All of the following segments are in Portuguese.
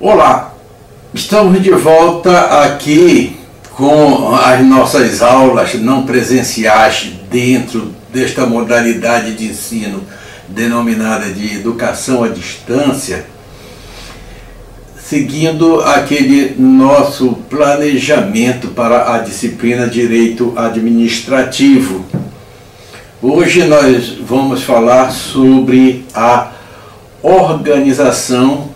Olá, estamos de volta aqui com as nossas aulas não presenciais dentro desta modalidade de ensino denominada de educação à distância, seguindo aquele nosso planejamento para a disciplina Direito Administrativo. Hoje nós vamos falar sobre a organização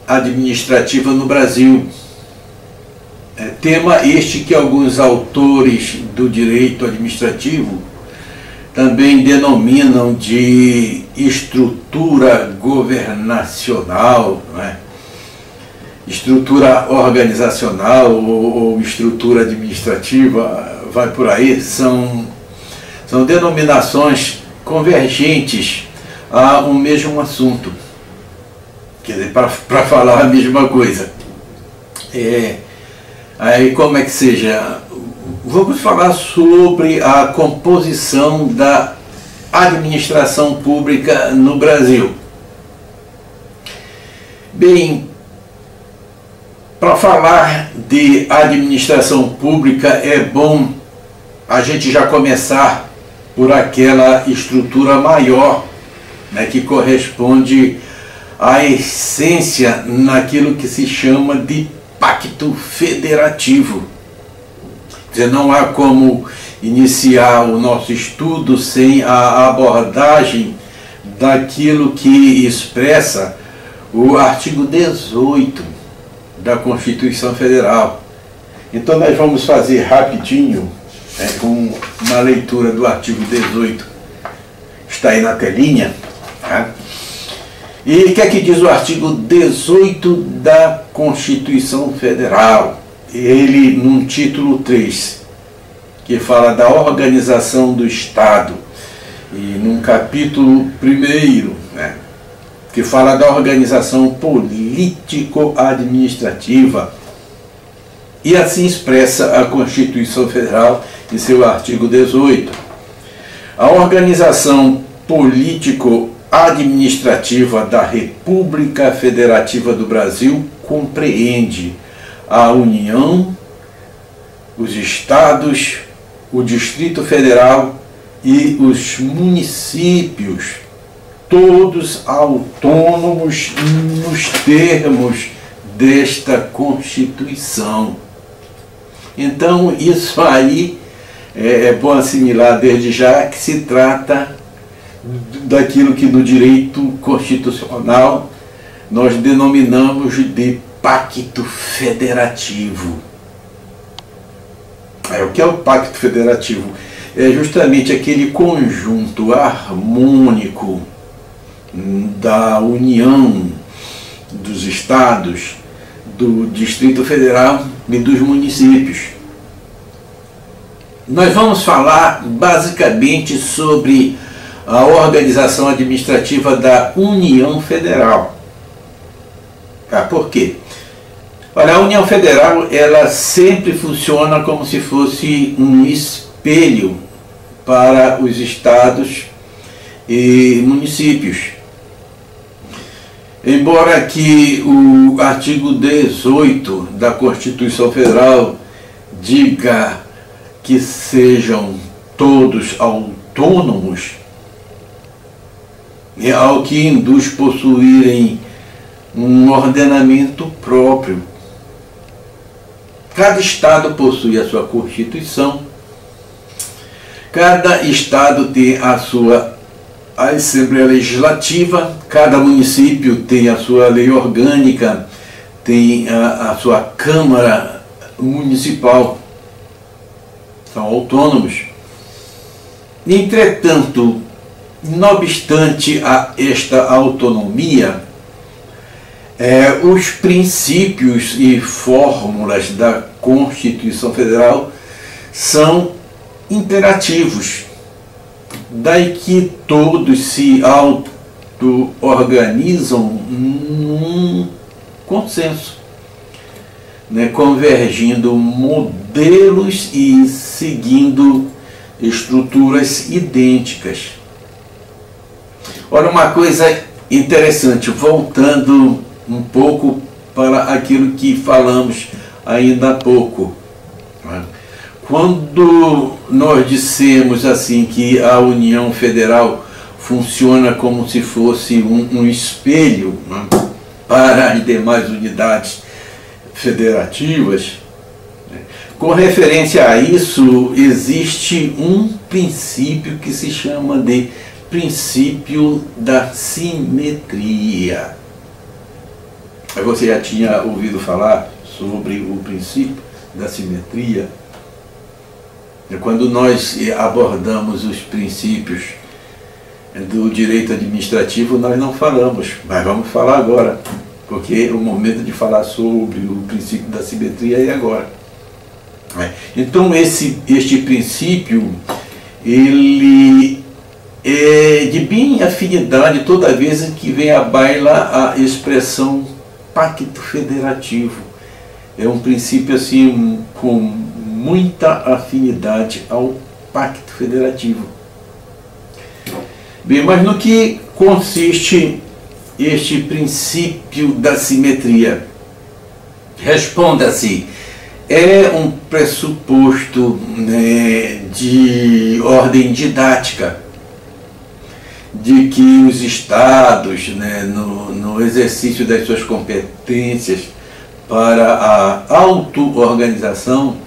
administrativa no Brasil. Tema este que alguns autores do direito administrativo também denominam de estrutura governacional, né? Estrutura organizacional ou estrutura administrativa, vai por aí, são denominações convergentes a um mesmo assunto. Quer dizer, para falar a mesma coisa. Aí como é que seja, vamos falar sobre a composição da administração pública no Brasil. Bem, para falar de administração pública é bom a gente já começar por aquela estrutura maior, né, que corresponde à essência naquilo que se chama de pacto federativo. Quer dizer, não há como iniciar o nosso estudo sem a abordagem daquilo que expressa o artigo 18 da Constituição Federal. Então nós vamos fazer rapidinho, com uma leitura do artigo 18, está aí na telinha, tá? E o que é que diz o artigo 18 da Constituição Federal? Ele, num título 3, que fala da organização do Estado, e num capítulo 1, né, que fala da organização político-administrativa, e assim expressa a Constituição Federal em seu artigo 18. A organização político-administrativa da República Federativa do Brasil compreende a União, os Estados, o Distrito Federal e os municípios, todos autônomos nos termos desta Constituição. Então, isso aí é bom assimilar desde já que se trata daquilo que no direito constitucional nós denominamos de pacto federativo. O que é o pacto federativo? É justamente aquele conjunto harmônico da União, dos Estados, do Distrito Federal e dos municípios. Nós vamos falar basicamente sobre a organização administrativa da União Federal. Por quê? Olha, a União Federal, ela sempre funciona como se fosse um espelho para os estados e municípios. Embora que o artigo 18 da Constituição Federal diga que sejam todos autônomos, ao que induz possuírem um ordenamento próprio. Cada estado possui a sua Constituição, cada estado tem a sua Assembleia Legislativa, cada município tem a sua lei orgânica, tem a sua Câmara Municipal, são autônomos. Entretanto, não obstante a esta autonomia, os princípios e fórmulas da Constituição Federal são imperativos, daí que todos se auto-organizam num consenso, né, convergindo modelos e seguindo estruturas idênticas. Olha, uma coisa interessante, voltando um pouco para aquilo que falamos ainda há pouco. Quando nós dissemos assim que a União Federal funciona como se fosse um espelho, né, para as demais unidades federativas, né, com referência a isso, existe um princípio que se chama de princípio da simetria. Você já tinha ouvido falar sobre o princípio da simetria? Quando nós abordamos os princípios do direito administrativo, nós não falamos, mas vamos falar agora, porque o momento de falar sobre o princípio da simetria é agora. Então este princípio, ele é de bem afinidade toda vez que vem à baila a expressão pacto federativo. É um princípio assim com muita afinidade ao pacto federativo. Bem, mas no que consiste este princípio da simetria? Responda-se, é um pressuposto, né, de ordem didática, de que os estados, né, no exercício das suas competências para a auto-organização,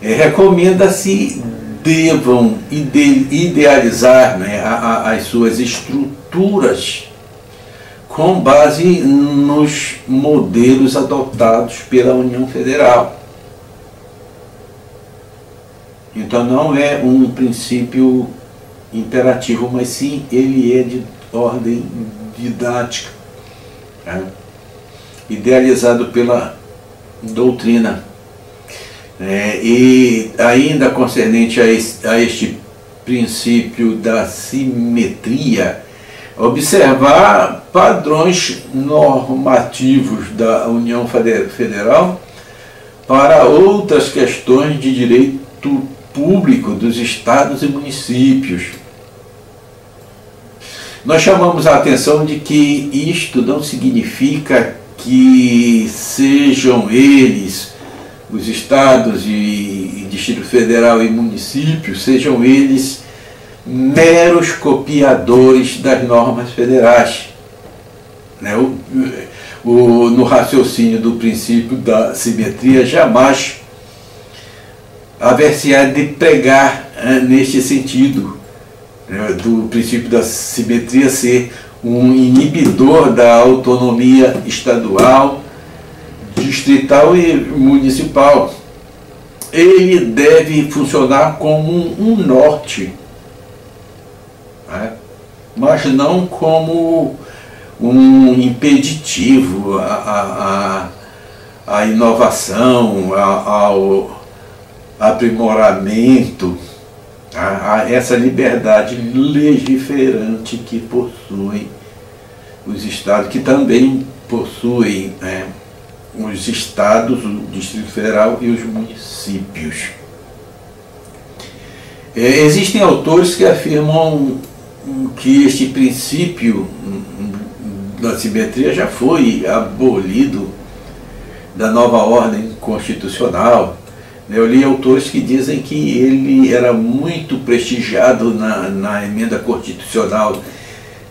recomenda-se devam idealizar, né, as suas estruturas com base nos modelos adotados pela União Federal. Então não é um princípio imperativo, mas sim ele é de ordem didática, né, idealizado pela doutrina. E ainda concernente a este princípio da simetria, observar padrões normativos da União Federal para outras questões de direito público dos estados e municípios. Nós chamamos a atenção de que isto não significa que sejam eles, os estados e Distrito Federal e municípios, sejam eles meros copiadores das normas federais. No raciocínio do princípio da simetria, jamais haver-se-á de pregar neste sentido, do princípio da simetria ser um inibidor da autonomia estadual, distrital e municipal. Ele deve funcionar como um norte, né, mas não como um impeditivo à inovação, ao aprimoramento, a essa liberdade legiferante que possuem os estados, que também possuem, né, os estados, o Distrito Federal e os municípios. Existem autores que afirmam que este princípio da simetria já foi abolido da nova ordem constitucional. Eu li autores que dizem que ele era muito prestigiado na emenda constitucional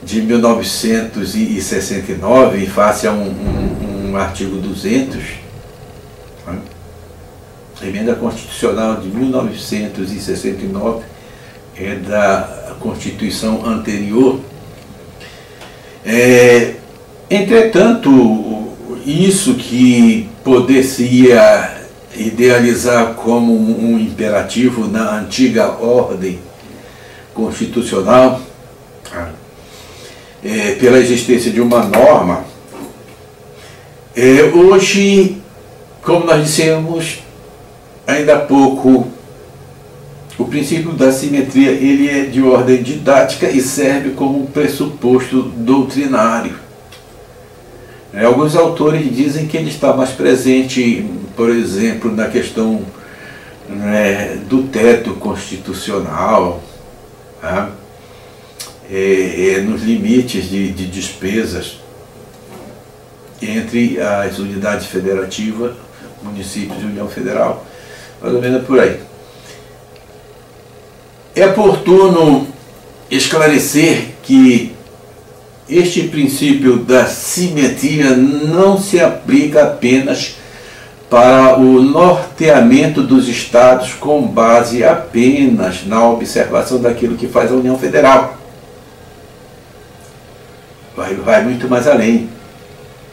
de 1969, em face a um artigo 200, né? A emenda constitucional de 1969 é da Constituição anterior. Entretanto, isso que poder-se-ia idealizar como um imperativo na antiga ordem constitucional, pela existência de uma norma, hoje, como nós dissemos ainda há pouco, o princípio da simetria ele é de ordem didática e serve como pressuposto doutrinário. Alguns autores dizem que ele está mais presente, por exemplo, na questão, do teto constitucional, tá? Nos limites de despesas. entre as unidades federativas, municípios e União Federal, mais ou menos por aí. É oportuno esclarecer que este princípio da simetria não se aplica apenas para o norteamento dos estados com base apenas na observação daquilo que faz a União Federal. Vai muito mais além.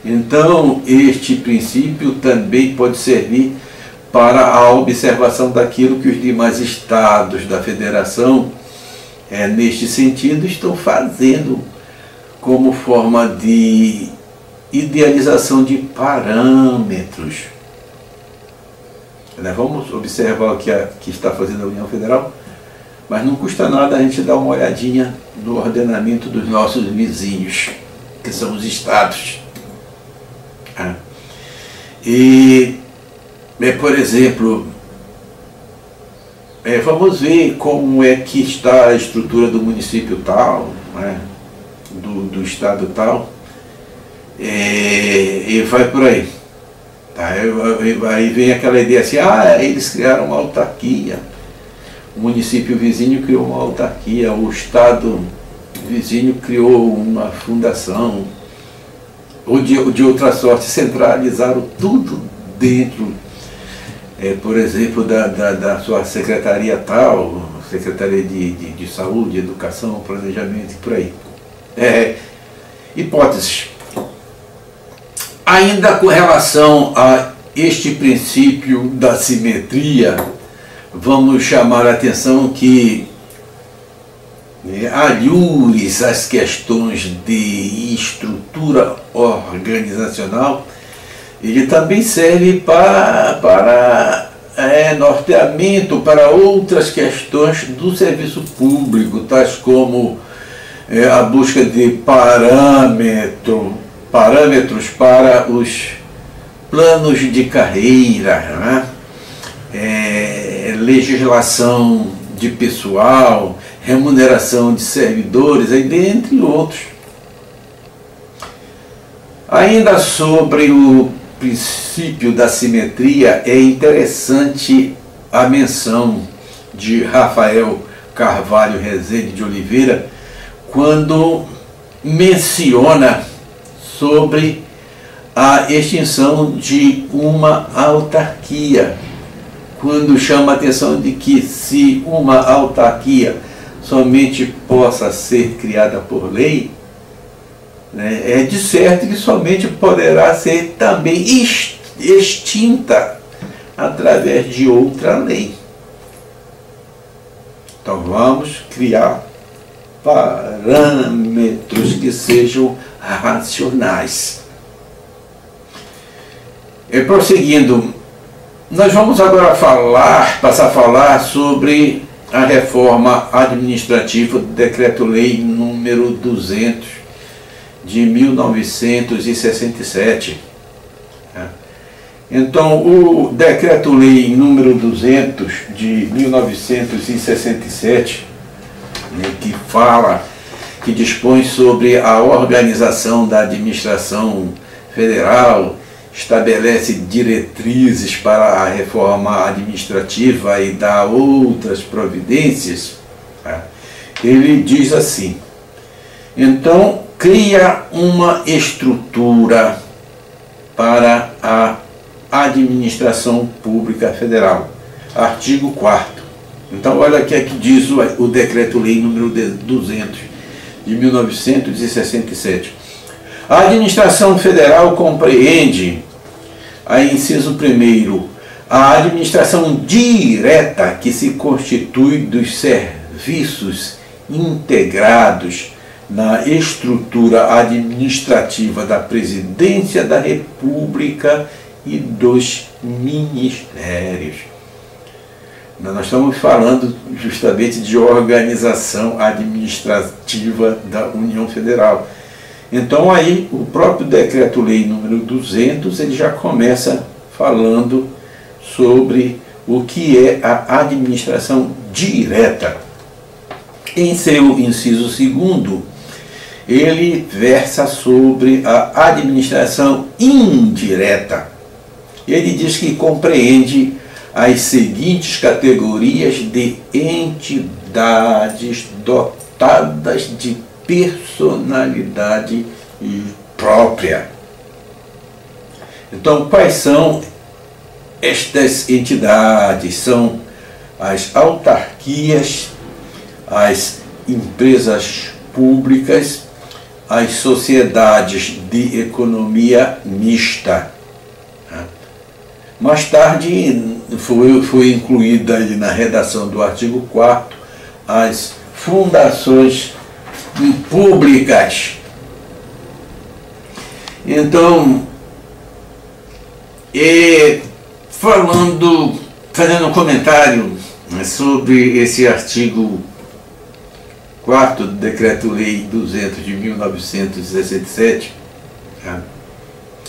Então, este princípio também pode servir para a observação daquilo que os demais estados da federação, neste sentido, estão fazendo como forma de idealização de parâmetros. Vamos observar o que está fazendo a União Federal, mas não custa nada a gente dar uma olhadinha no ordenamento dos nossos vizinhos, que são os estados. E, por exemplo, vamos ver como é que está a estrutura do município tal, do estado tal, e vai por aí. Aí vem aquela ideia assim, eles criaram uma autarquia, o município vizinho criou uma autarquia, o estado vizinho criou uma fundação, ou de outra sorte centralizaram tudo dentro, por exemplo, da sua secretaria tal, Secretaria de Saúde, Educação, Planejamento e por aí. Hipóteses. Ainda com relação a este princípio da simetria, vamos chamar a atenção que alhures as questões de estrutura organizacional, ele também serve para norteamento para outras questões do serviço público, tais como a busca de parâmetros para os planos de carreira, legislação de pessoal, remuneração de servidores, dentre outros. Ainda sobre o princípio da simetria, é interessante a menção de Rafael Carvalho Rezende de Oliveira, quando menciona sobre a extinção de uma autarquia, quando chama a atenção de que se uma autarquia somente possa ser criada por lei, é de certo que somente poderá ser também extinta através de outra lei. Então vamos criar parâmetros que sejam racionais. Prosseguindo, nós vamos agora passar a falar sobre a reforma administrativa do Decreto-Lei número 200 de 1967. Então, o Decreto-Lei número 200 de 1967, que dispõe sobre a organização da administração federal, estabelece diretrizes para a reforma administrativa e dá outras providências, ele diz assim: então, cria uma estrutura para a administração pública federal. Artigo 4º. Então, olha o que é que diz o Decreto-Lei número 200 de 1967. A administração federal compreende, inciso 1º, a administração direta, que se constitui dos serviços integrados na estrutura administrativa da Presidência da República e dos ministérios. Nós estamos falando justamente de organização administrativa da União Federal. Então aí o próprio Decreto-Lei número 200, ele já começa falando sobre o que é a administração direta. Em seu inciso 2º, ele versa sobre a administração indireta. Ele diz que compreende as seguintes categorias de entidades dotadas de personalidade própria. Então, quais são estas entidades? São as autarquias, as empresas públicas, as sociedades de economia mista. Mais tarde foi incluída ali na redação do artigo 4º as fundações públicas. Então, fazendo um comentário sobre esse artigo 4º do Decreto-Lei 200 de 1967,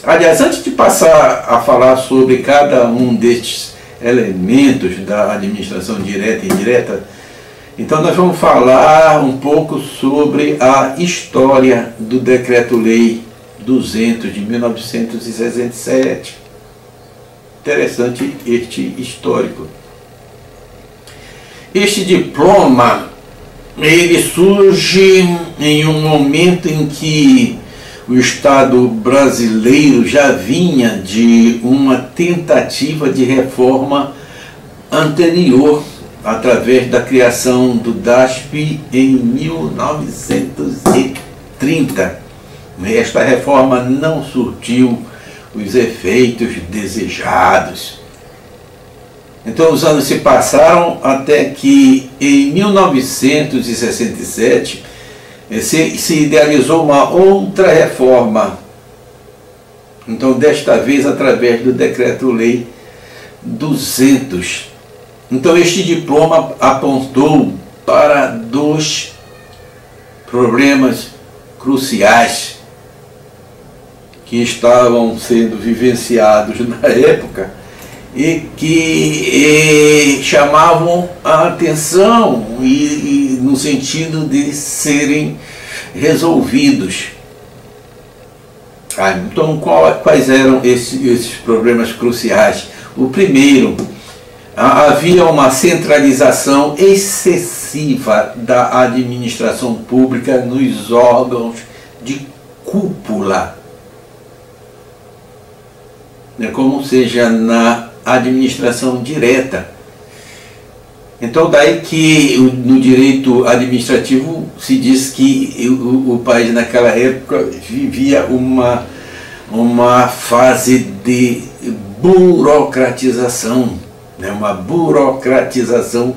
aliás, antes de passar a falar sobre cada um destes elementos da administração direta e indireta, então nós vamos falar um pouco sobre a história do Decreto-Lei 200 de 1967. Interessante este histórico. Este diploma, ele surge em um momento em que o Estado brasileiro já vinha de uma tentativa de reforma anterior, através da criação do DASP em 1930. Esta reforma não surtiu os efeitos desejados. Então os anos se passaram até que em 1967 se idealizou uma outra reforma. Então desta vez através do Decreto-Lei 200. Então este diploma apontou para dois problemas cruciais que estavam sendo vivenciados na época e que chamavam a atenção e no sentido de serem resolvidos. Então, quais eram esses problemas cruciais? O primeiro, havia uma centralização excessiva da administração pública nos órgãos de cúpula, como seja na administração direta. Então daí que no direito administrativo se diz que o país naquela época vivia uma fase de burocratização, uma burocratização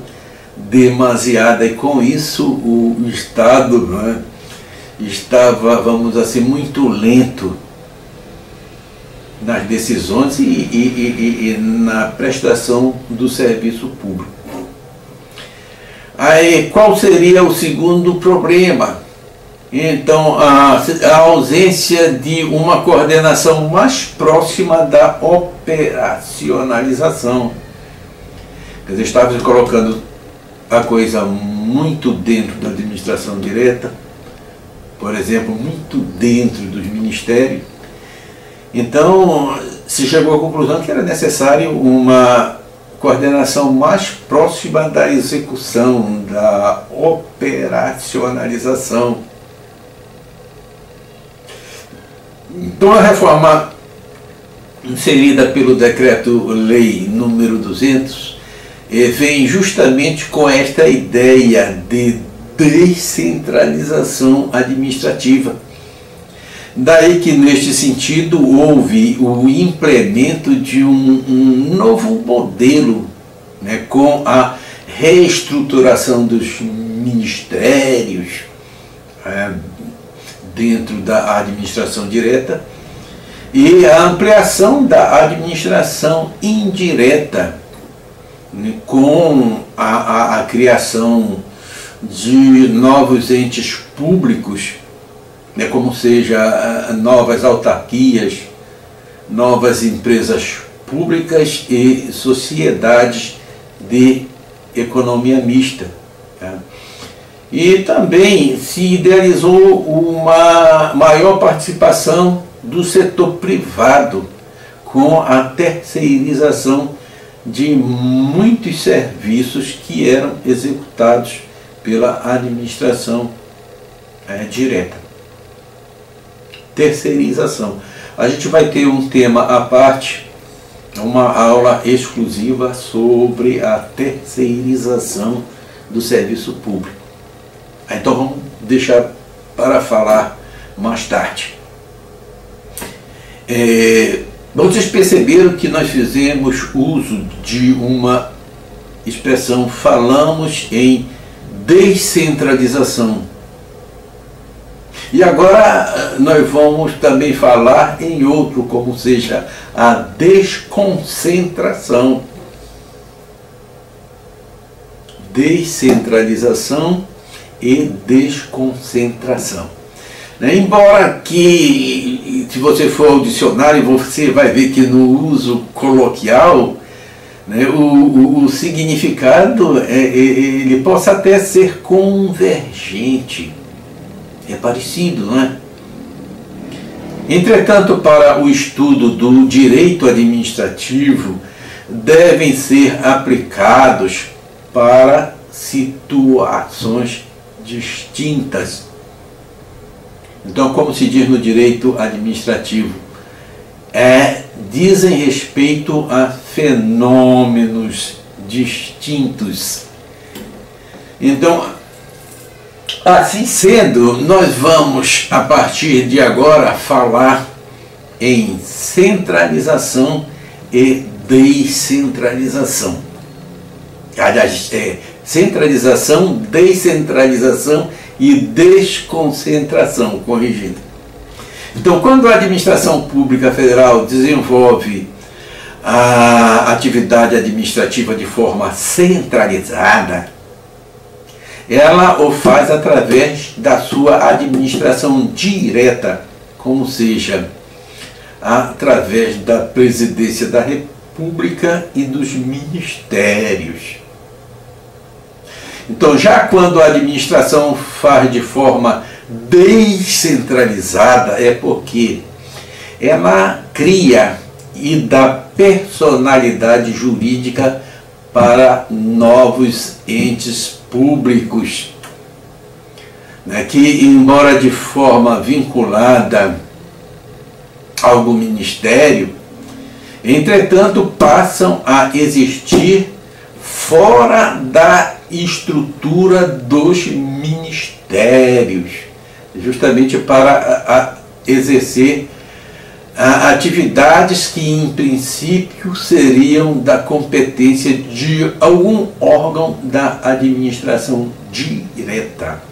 demasiada, e com isso o Estado estava, vamos assim, muito lento nas decisões e na prestação do serviço público. Aí, qual seria o segundo problema? Então, a ausência de uma coordenação mais próxima da operacionalização. Quer dizer, estava colocando a coisa muito dentro da administração direta, por exemplo, muito dentro dos ministérios. Então, se chegou à conclusão que era necessário uma coordenação mais próxima da execução, da operacionalização. Então, a reforma inserida pelo Decreto-Lei número 200 vem justamente com esta ideia de descentralização administrativa. Daí que, neste sentido, houve o implemento de um novo modelo, com a reestruturação dos ministérios dentro da administração direta e a ampliação da administração indireta, com a criação de novos entes públicos, como seja novas autarquias, novas empresas públicas e sociedades de economia mista. E também se idealizou uma maior participação do setor privado com a terceirização de muitos serviços que eram executados pela administração direta. Terceirização. A gente vai ter um tema à parte, uma aula exclusiva sobre a terceirização do serviço público. Então vamos deixar para falar mais tarde. Vocês perceberam que nós fizemos uso de uma expressão, falamos em descentralização. E agora nós vamos também falar em outro, como seja a desconcentração. Descentralização e desconcentração. Embora que, se você for ao dicionário, você vai ver que no uso coloquial, o significado ele possa até ser convergente. É parecido, não é? Entretanto, para o estudo do direito administrativo, devem ser aplicados para situações distintas. Então, como se diz no direito administrativo, dizem respeito a fenômenos distintos. Então, assim sendo, nós vamos, a partir de agora, falar em centralização e descentralização. Aliás, centralização, descentralização e desconcentração, corrigindo. Então, quando a administração pública federal desenvolve a atividade administrativa de forma centralizada, ela o faz através da sua administração direta, como seja, através da Presidência da República e dos ministérios. Então, já quando a administração faz de forma descentralizada, é porque ela cria e dá personalidade jurídica para novos entes públicos, que, embora de forma vinculada a algum ministério, entretanto passam a existir fora da estrutura dos ministérios, justamente para exercer atividades que em princípio seriam da competência de algum órgão da administração direta.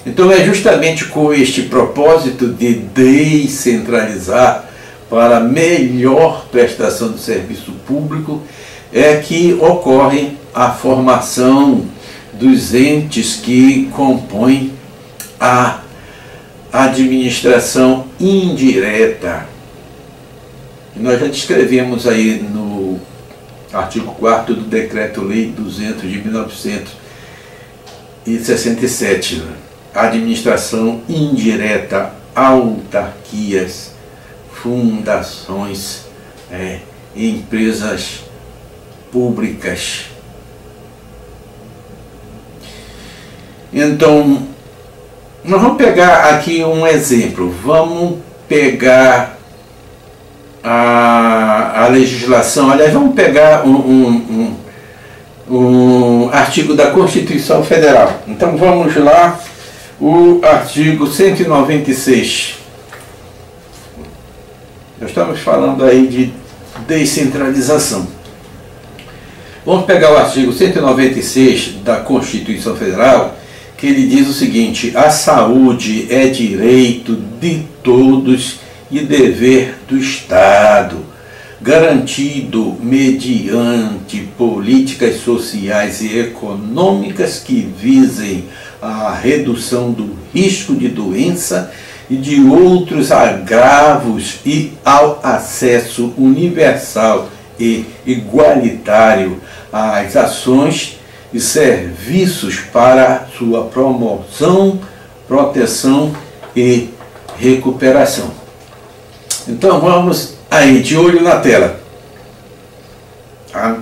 Então é justamente com este propósito de descentralizar para melhor prestação do serviço público que ocorre a formação dos entes que compõem a administração indireta. Nós já descrevemos aí no artigo 4º do Decreto-Lei 200 de 1967, administração indireta, autarquias, fundações, empresas públicas. Então, nós vamos pegar aqui um exemplo. Vamos pegar a legislação, aliás, vamos pegar um artigo da Constituição Federal. Então vamos lá, o artigo 196. Nós estamos falando aí de descentralização. Vamos pegar o artigo 196 da Constituição Federal, que ele diz o seguinte: a saúde é direito de todos e dever do Estado, garantido mediante políticas sociais e econômicas que visem a redução do risco de doença e de outros agravos e ao acesso universal e igualitário às ações e serviços para sua promoção, proteção e recuperação. Então vamos aí, de olho na tela. Tá?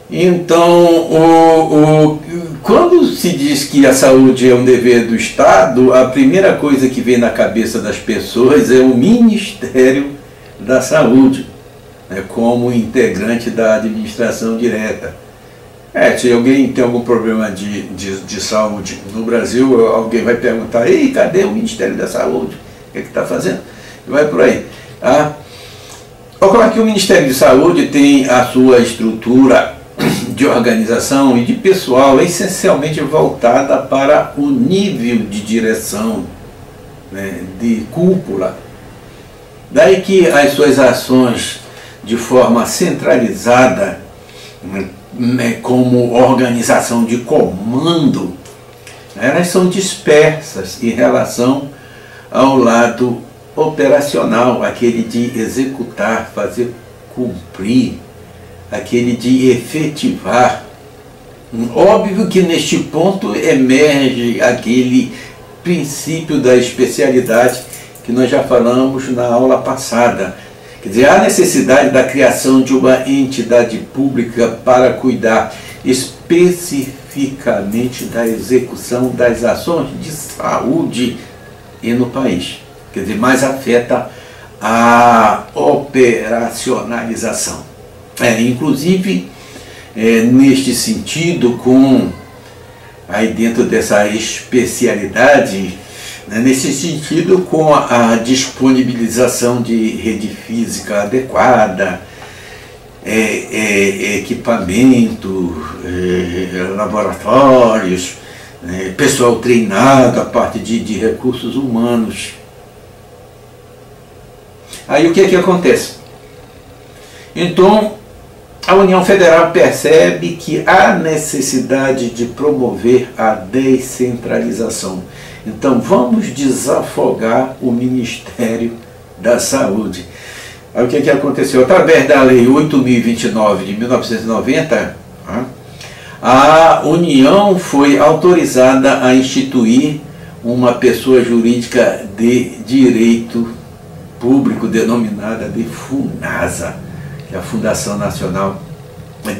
Então, quando se diz que a saúde é um dever do Estado, a primeira coisa que vem na cabeça das pessoas é o Ministério da Saúde, né, como integrante da administração direta. Se alguém tem algum problema de saúde no Brasil, alguém vai perguntar: ei, cadê o Ministério da Saúde? O que é que está fazendo? E vai por aí. Tá? Ocorre que o Ministério de Saúde tem a sua estrutura de organização e de pessoal essencialmente voltada para o nível de direção, né, de cúpula. Daí que as suas ações de forma centralizada, né, como organização de comando, elas são dispersas em relação ao lado operacional, aquele de executar, fazer cumprir, aquele de efetivar. Óbvio que neste ponto emerge aquele princípio da especialidade que nós já falamos na aula passada. Quer dizer, a necessidade da criação de uma entidade pública para cuidar especificamente da execução das ações de saúde e no país. Quer dizer, mais afeta a operacionalização. Inclusive, neste sentido, aí dentro dessa especialidade, nesse sentido, com a disponibilização de rede física adequada, equipamento, laboratórios, pessoal treinado, a parte de recursos humanos. Aí o que é que acontece? Então, a União Federal percebe que há necessidade de promover a descentralização. Então, vamos desafogar o Ministério da Saúde. Aí o que é que aconteceu? Através da Lei 8.029 de 1990, a União foi autorizada a instituir uma pessoa jurídica de direito público denominada de FUNASA, que é a Fundação Nacional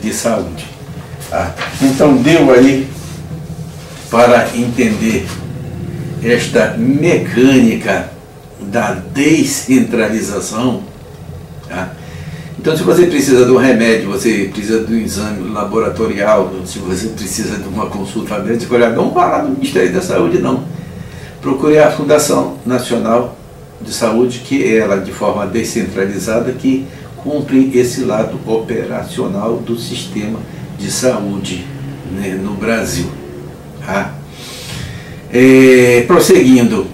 de Saúde. Então deu aí para entender esta mecânica da descentralização. Então, se você precisa de um remédio, você precisa de um exame laboratorial, se você precisa de uma consulta médica, olha, não vá lá no Ministério da Saúde, não. Procure a Fundação Nacional de Saúde, que é ela, de forma descentralizada, que cumpre esse lado operacional do sistema de saúde, né, no Brasil. Prosseguindo,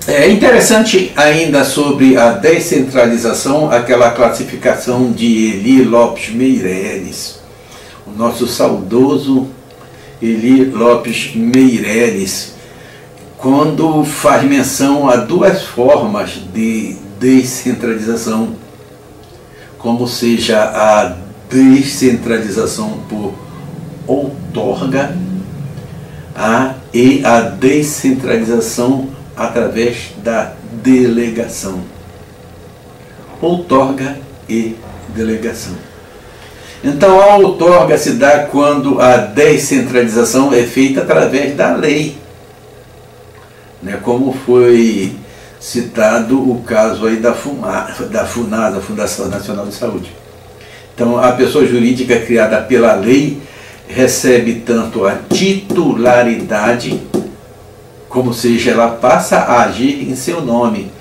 é interessante ainda sobre a descentralização, aquela classificação de Eli Lopes Meireles, o nosso saudoso Eli Lopes Meireles, quando faz menção a duas formas de descentralização, como seja a descentralização por outorga e a descentralização através da delegação. Outorga e delegação. Então, a outorga se dá quando a descentralização é feita através da lei, né, como foi citado o caso aí da FUNASA, Fundação Nacional de Saúde. Então, a pessoa jurídica criada pela lei recebe tanto a titularidade, como seja, ela passa a agir em seu nome,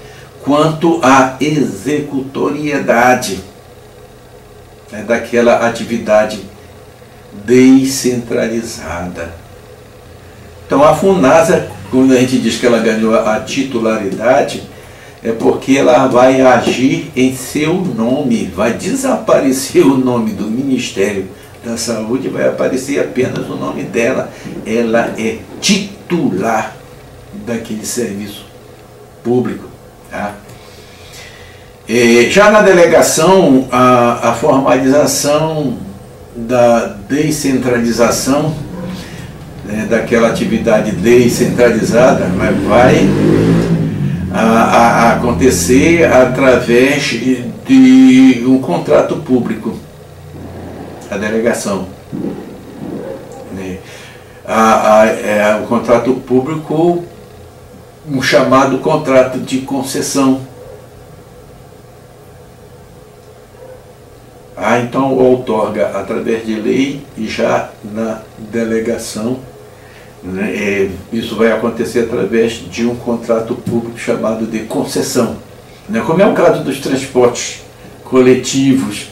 quanto a executoriedade, né, daquela atividade descentralizada. Então, a FUNASA, quando a gente diz que ela ganhou a titularidade, é porque ela vai agir em seu nome, vai desaparecer o nome do Ministério da Saúde, vai aparecer apenas o nome dela. Ela é titular daquele serviço público. Já na delegação, a formalização da descentralização, né, daquela atividade descentralizada, mas vai acontecer através de um contrato público, a delegação. Né? O contrato público, um chamado contrato de concessão. Então outorga através de lei e já na delegação, né, isso vai acontecer através de um contrato público chamado de concessão, né, como é o caso dos transportes coletivos,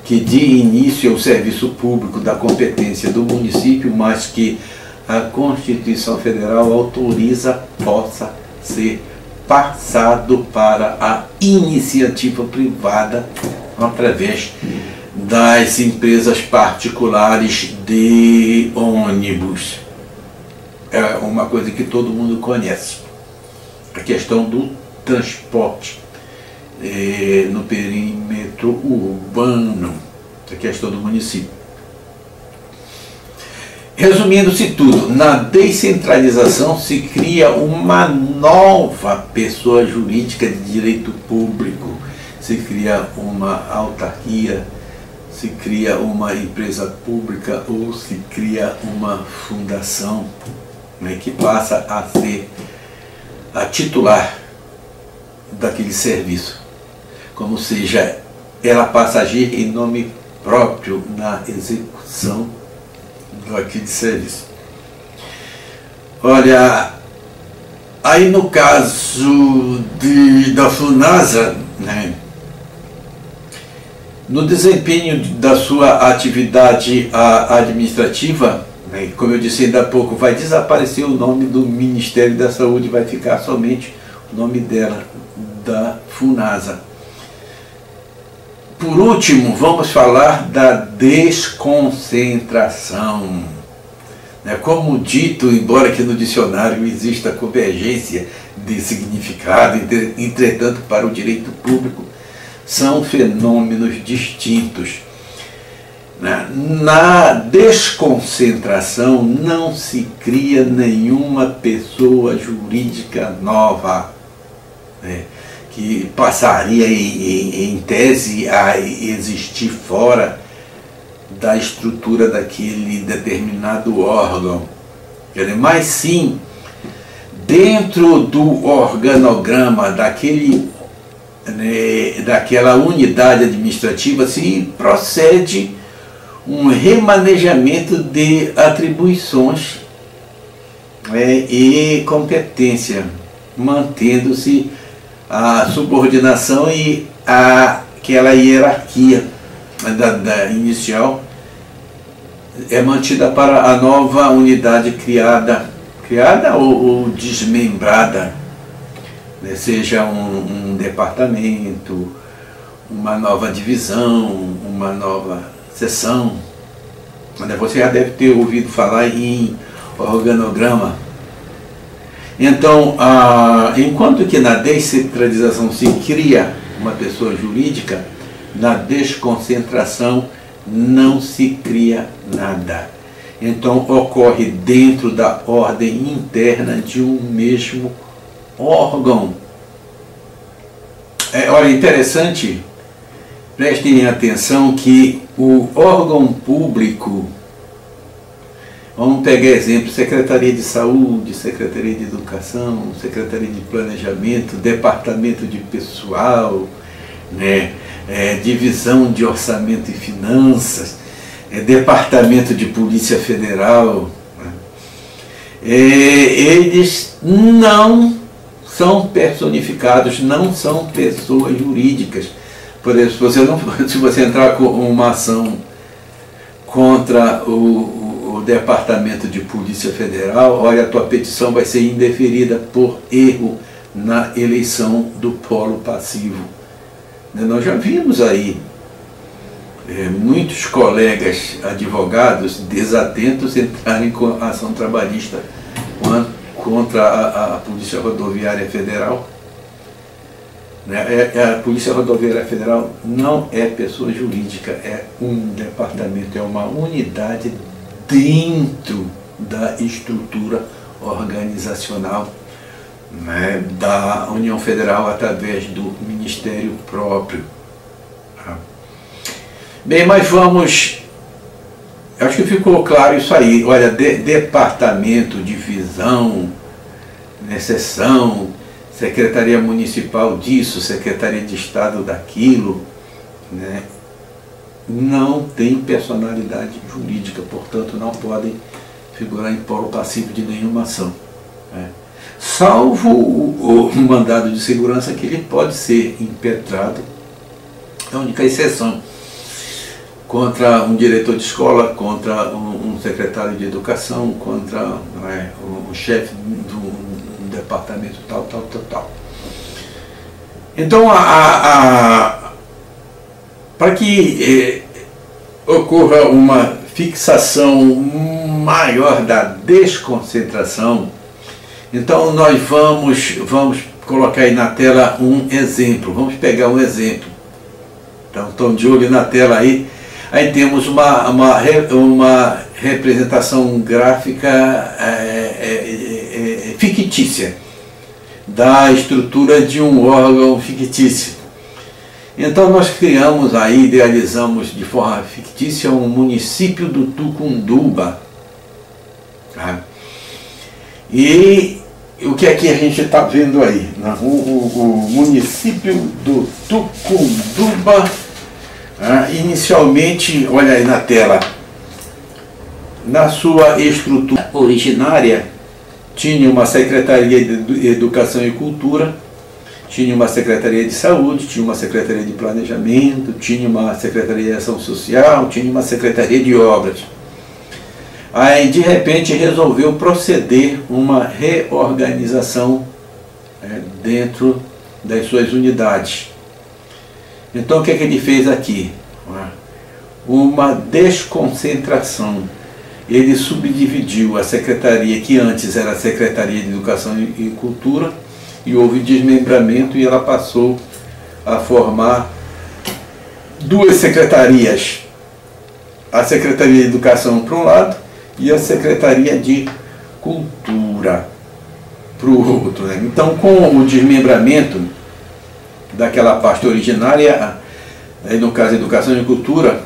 que de início é o serviço público da competência do município, mas que a Constituição Federal autoriza possa ser passado para a iniciativa privada através das empresas particulares de ônibus. É uma coisa que todo mundo conhece, a questão do transporte no perímetro urbano, a questão do município. Resumindo-se tudo, na descentralização se cria uma nova pessoa jurídica de direito público, se cria uma autarquia, se cria uma empresa pública ou se cria uma fundação, né, que passa a ser a titular daquele serviço, como seja, ela passa a agir em nome próprio na execução daquele serviço. Olha, aí no caso da FUNASA, né, no desempenho da sua atividade administrativa, né, como eu disse ainda há pouco, vai desaparecer o nome do Ministério da Saúde, vai ficar somente o nome dela, da FUNASA. Por último, vamos falar da desconcentração. Como dito, embora que no dicionário exista convergência de significado, entretanto, para o direito público, são fenômenos distintos. Na desconcentração não se cria nenhuma pessoa jurídica nova, né, que passaria em tese a existir fora da estrutura daquele determinado órgão, mas sim dentro do organograma daquela unidade administrativa se procede um remanejamento de atribuições e competência, mantendo-se a subordinação e aquela hierarquia da inicial é mantida para a nova unidade criada ou desmembrada, né? Seja um departamento, uma nova divisão, uma nova seção. Você já deve ter ouvido falar em organograma. Então, enquanto que na descentralização se cria uma pessoa jurídica, na desconcentração não se cria nada. Então, ocorre dentro da ordem interna de um mesmo órgão. Olha, interessante, prestem atenção que o órgão público, vamos pegar exemplo, Secretaria de Saúde, Secretaria de Educação, Secretaria de Planejamento, Departamento de Pessoal, né, Divisão de Orçamento e Finanças, Departamento de Polícia Federal, né, eles não são personificados, não são pessoas jurídicas. Por exemplo, se você entrar com uma ação contra o Departamento de Polícia Federal, olha, a tua petição vai ser indeferida por erro na eleição do polo passivo. Nós já vimos aí muitos colegas advogados desatentos entrarem com ação trabalhista contra a Polícia Rodoviária Federal, né? A Polícia Rodoviária Federal não é pessoa jurídica, é um departamento, é uma unidade dentro da estrutura organizacional, né, da União Federal através do Ministério próprio. Bem, mas vamos... Acho que ficou claro isso aí. Olha, departamento, divisão, seção, Secretaria Municipal disso, Secretaria de Estado daquilo, né? Não tem personalidade jurídica, portanto não podem figurar em polo passivo de nenhuma ação, né? Salvo o mandado de segurança, que ele pode ser impetrado, é a única exceção, contra um diretor de escola, contra um secretário de educação, contra um chefe do departamento tal. Então, para que ocorra uma fixação maior da desconcentração, então nós vamos colocar aí na tela um exemplo. Vamos pegar um exemplo. Então, estão de olho na tela aí. Aí temos uma representação gráfica fictícia da estrutura de um órgão fictício. Então nós criamos aí, idealizamos de forma fictícia um município do Tucunduba. Tá? E o que é que a gente está vendo aí? O município do Tucunduba, inicialmente, olha aí na tela, na sua estrutura originária, tinha uma Secretaria de Educação e Cultura, tinha uma Secretaria de Saúde, tinha uma Secretaria de Planejamento, tinha uma Secretaria de Ação Social, tinha uma Secretaria de Obras. Aí, de repente, resolveu proceder uma reorganização dentro das suas unidades. Então, o que é que ele fez aqui? Uma desconcentração. Ele subdividiu a secretaria, que antes era a Secretaria de Educação e Cultura, e houve desmembramento e ela passou a formar duas secretarias. A Secretaria de Educação para um lado e a Secretaria de Cultura para o outro, né? Então, com o desmembramento daquela parte originária, no caso Educação e Cultura,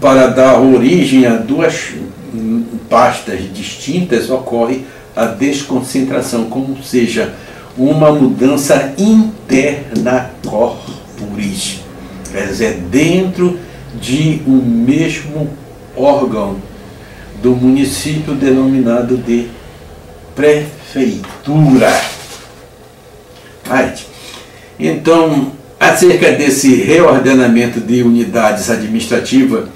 para dar origem a duas pastas distintas, ocorre a desconcentração, como seja uma mudança interna corporis, quer dizer, dentro de um mesmo órgão do município denominado de prefeitura. Então, acerca desse reordenamento de unidades administrativas,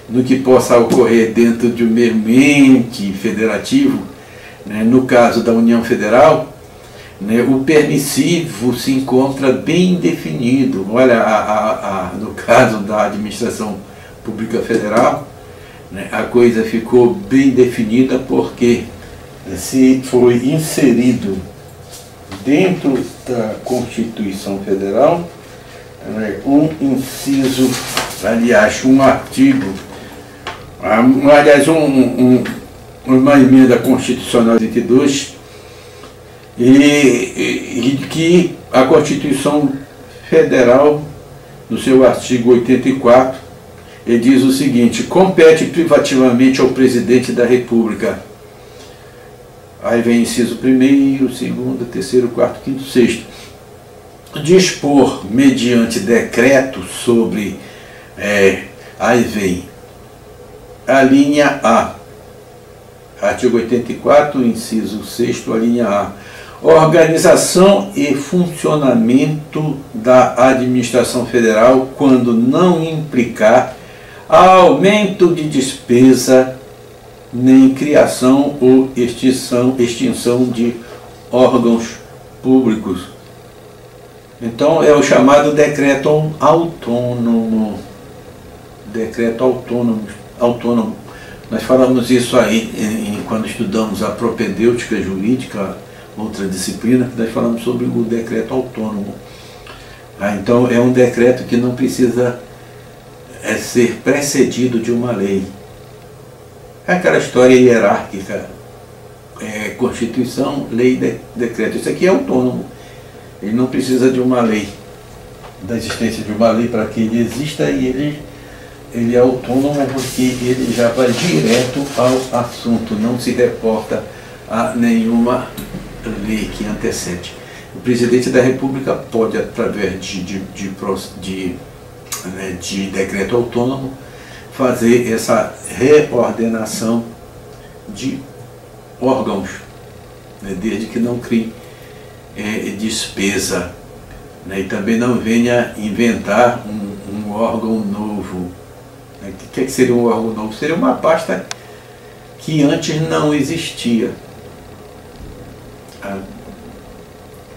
no que possa ocorrer dentro de um mesmo ente federativo, né, no caso da União Federal, né, o permissivo se encontra bem definido. Olha, no caso da administração pública federal, né, a coisa ficou bem definida porque se foi inserido dentro da Constituição Federal um inciso, aliás, um artigo, aliás, uma emenda constitucional de 82, e que a Constituição Federal, no seu artigo 84, ele diz o seguinte: compete privativamente ao presidente da República. Aí vem inciso 1º, 2º, 3º, 4º, 5º, 6º. Dispor mediante decreto sobre, aí vem a linha A, artigo 84, inciso 6º, a linha A. Organização e funcionamento da administração federal quando não implicar aumento de despesa, nem criação ou extinção de órgãos públicos. Então é o chamado decreto autônomo. Decreto autônomo. Nós falamos isso aí quando estudamos a propedêutica jurídica, outra disciplina, que nós falamos sobre o decreto autônomo. Então é um decreto que não precisa ser precedido de uma lei. É aquela história hierárquica, Constituição, lei, decreto. Isso aqui é autônomo, ele não precisa de uma lei, da existência de uma lei para que ele exista, e ele é autônomo porque ele já vai direto ao assunto, não se reporta a nenhuma lei que antecede. O presidente da República pode, através de decreto autônomo, fazer essa reordenação de órgãos, né, desde que não crie despesa, né, e também não venha inventar um órgão novo. O que seria um órgão novo? Seria uma pasta que antes não existia.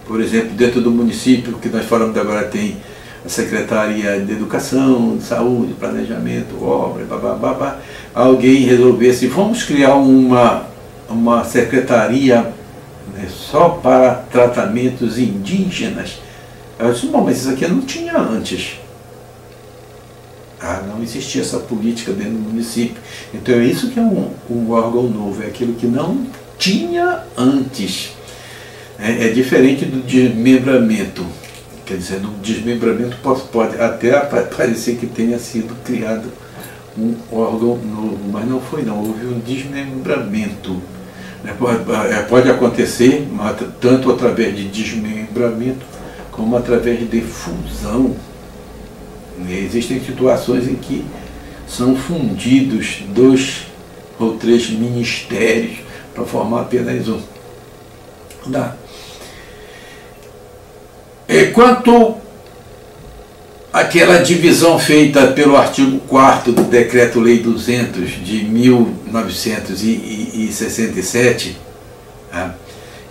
Por exemplo, dentro do município, que nós falamos agora, tem a Secretaria de Educação, de Saúde, Planejamento, Obra, babá. Alguém resolvesse, vamos criar uma secretaria, né, só para tratamentos indígenas. Eu disse, bom, mas isso aqui não tinha antes. Não existia essa política dentro do município. Então é isso que é um órgão novo, é aquilo que não tinha antes. É diferente do desmembramento. Quer dizer, no desmembramento pode até parecer que tenha sido criado um órgão novo, mas não foi não, houve um desmembramento. Pode acontecer tanto através de desmembramento como através de fusão. Existem situações em que são fundidos 2 ou 3 ministérios para formar apenas um. Quanto àquela divisão feita pelo artigo 4º do Decreto-Lei 200 de 1967,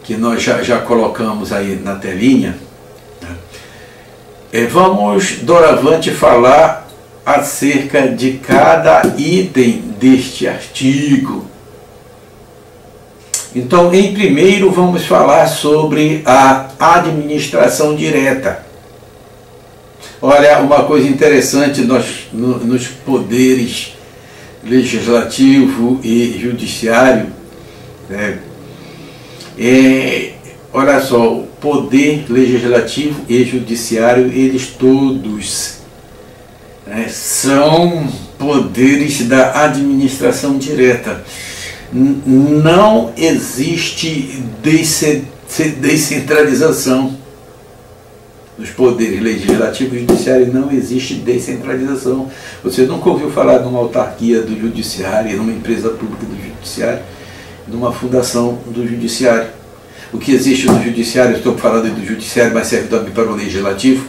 que nós já colocamos aí na telinha, vamos doravante falar acerca de cada item deste artigo. Então, em primeiro, vamos falar sobre a administração direta. Olha, uma coisa interessante nos poderes legislativo e judiciário, né? Olha só, o poder legislativo e judiciário, eles todos, né, são poderes da administração direta. Não existe descentralização dos poderes legislativo e judiciário, não existe descentralização. Você nunca ouviu falar de uma autarquia do judiciário, de uma empresa pública do judiciário, de uma fundação do judiciário. O que existe no judiciário, estou falando do judiciário, mas serve também para o legislativo.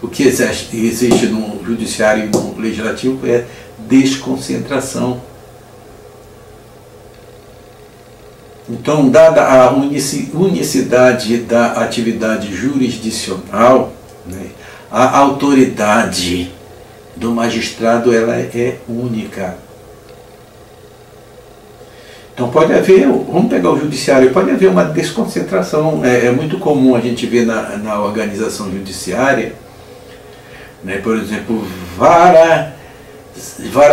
O que existe no judiciário e no legislativo é desconcentração. Então, dada a unicidade da atividade jurisdicional, né, a autoridade do magistrado ela é única. Então pode haver, vamos pegar o judiciário, pode haver uma desconcentração. É muito comum a gente ver na organização judiciária, né, por exemplo, vara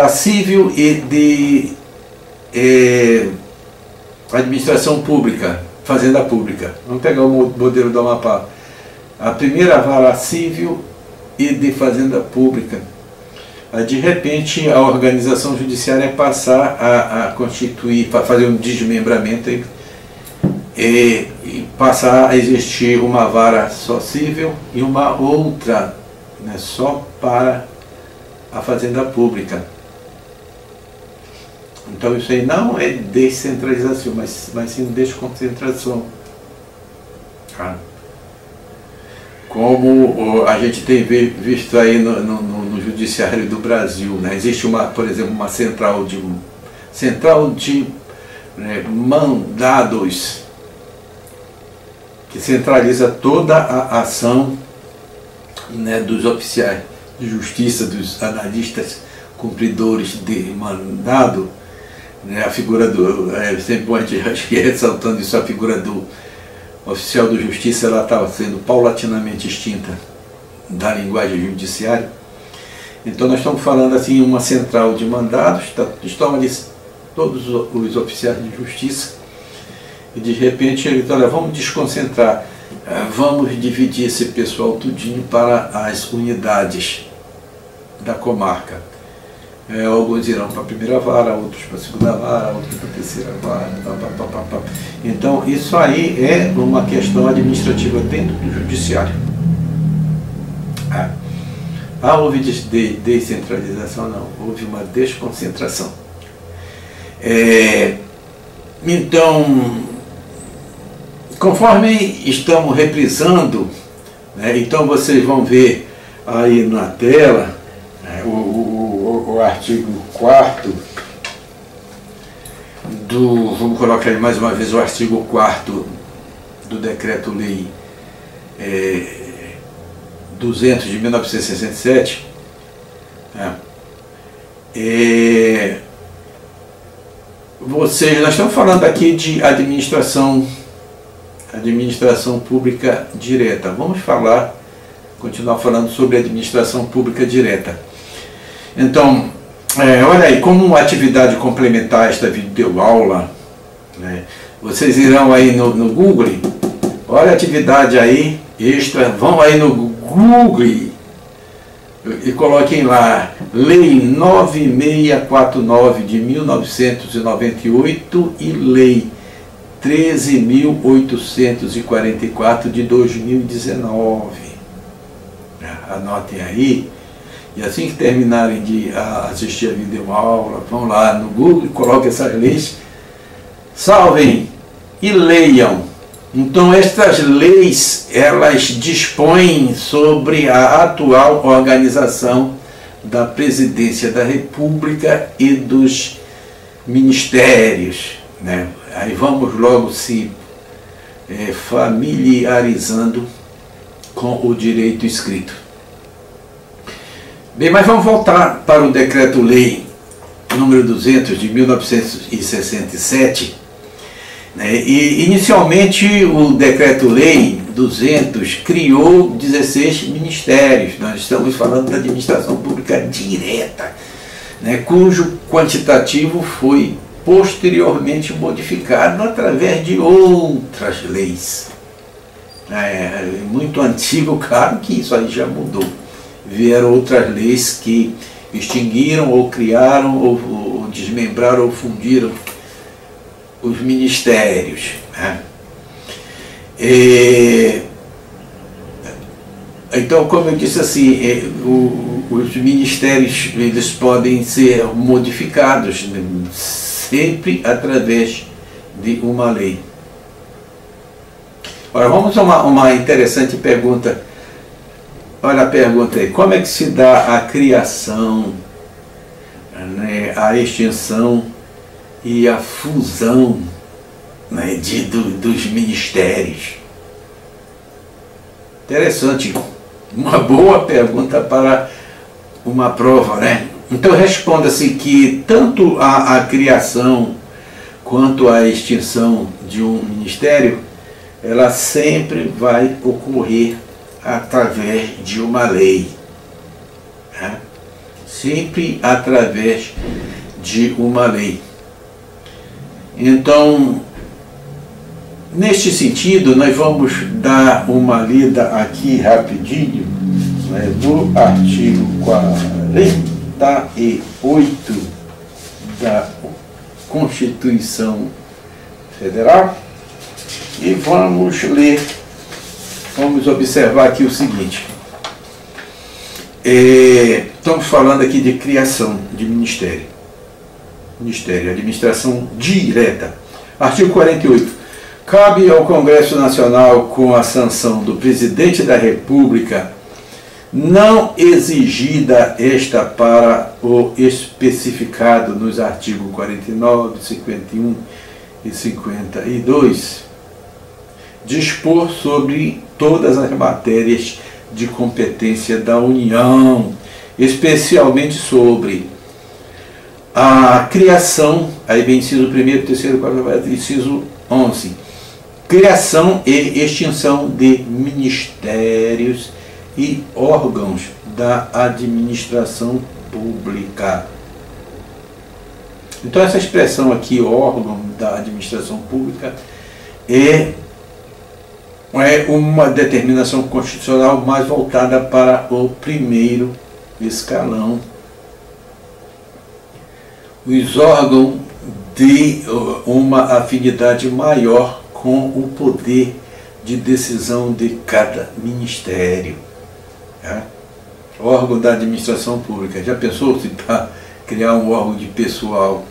civil e de administração pública, fazenda pública. Vamos pegar o modelo do Amapá. A primeira vara civil e de fazenda pública. De repente, a organização judiciária passar a constituir, para fazer um desmembramento e passar a existir uma vara só civil e uma outra, né, só para a fazenda pública. Então isso aí não é descentralização, mas sim desconcentração. Como a gente tem visto aí no judiciário do Brasil, né? Existe por exemplo, uma central de mandados que centraliza toda a ação, né, dos oficiais de justiça, dos analistas cumpridores de mandado, né? A figura sempre a gente acho que ressaltando isso, a figura do oficial de justiça ela estava sendo paulatinamente extinta da linguagem judiciária. Então nós estamos falando assim, uma central de mandados, estão ali todos os oficiais de justiça, e de repente ele fala, vamos desconcentrar, vamos dividir esse pessoal tudinho para as unidades da comarca. Alguns irão para a primeira vara, outros para a segunda vara, outros para a terceira vara, Então isso aí é uma questão administrativa dentro do judiciário. Houve descentralização? Não, houve uma desconcentração. Então, conforme estamos reprisando, né, então vocês vão ver aí na tela o artigo 4º vamos colocar aí mais uma vez o artigo 4º do Decreto-Lei 200 de 1967, nós estamos falando aqui de administração pública direta. Vamos continuar falando sobre administração pública direta. Então, olha aí, como uma atividade complementar a esta videoaula, né, vocês irão aí no Google, olha a atividade aí extra, vão aí no Google e coloquem lá Lei 9649 de 1998 e Lei 13.844 de 2019. Anotem aí, e assim que terminarem de assistir a videoaula, vão lá no Google e coloquem essas leis, salvem e leiam. Então estas leis, elas dispõem sobre a atual organização da Presidência da República e dos ministérios, né? Aí vamos logo se familiarizando com o direito escrito. Bem, mas vamos voltar para o Decreto-Lei número 200 de 1967. E inicialmente o Decreto-Lei 200 criou 16 ministérios. Nós estamos falando da administração pública direta, né, cujo quantitativo foi posteriormente modificado através de outras leis. É muito antigo, claro que isso aí já mudou. Vieram outras leis que extinguiram ou criaram ou desmembraram ou fundiram os ministérios, né? Então, como eu disse assim, os ministérios eles podem ser modificados, né, sempre através de uma lei. Agora vamos a uma interessante pergunta. Olha a pergunta aí, como é que se dá a criação, né, a extinção e a fusão, né, dos ministérios? Interessante, uma boa pergunta para uma prova, né? Então responda-se que tanto a criação quanto a extinção de um ministério, ela sempre vai ocorrer através de uma lei, né? Sempre através de uma lei. Então, neste sentido, nós vamos dar uma lida aqui rapidinho, né, do artigo 48 da Constituição Federal e vamos ler, vamos observar aqui o seguinte. Estamos falando aqui de criação de ministério, administração direta. Artigo 48. Cabe ao Congresso Nacional, com a sanção do Presidente da República, não exigida esta para o especificado nos artigos 49, 51 e 52, dispor sobre todas as matérias de competência da União, especialmente sobre a criação, aí vem inciso 1º, 3º, 4º, inciso 11, criação e extinção de ministérios e órgãos da administração pública. Então essa expressão aqui, órgão da administração pública, é uma determinação constitucional mais voltada para o primeiro escalão. Os órgãos de uma afinidade maior com o poder de decisão de cada ministério. Tá? Órgão da administração pública. Já pensou se para criar um órgão de pessoal,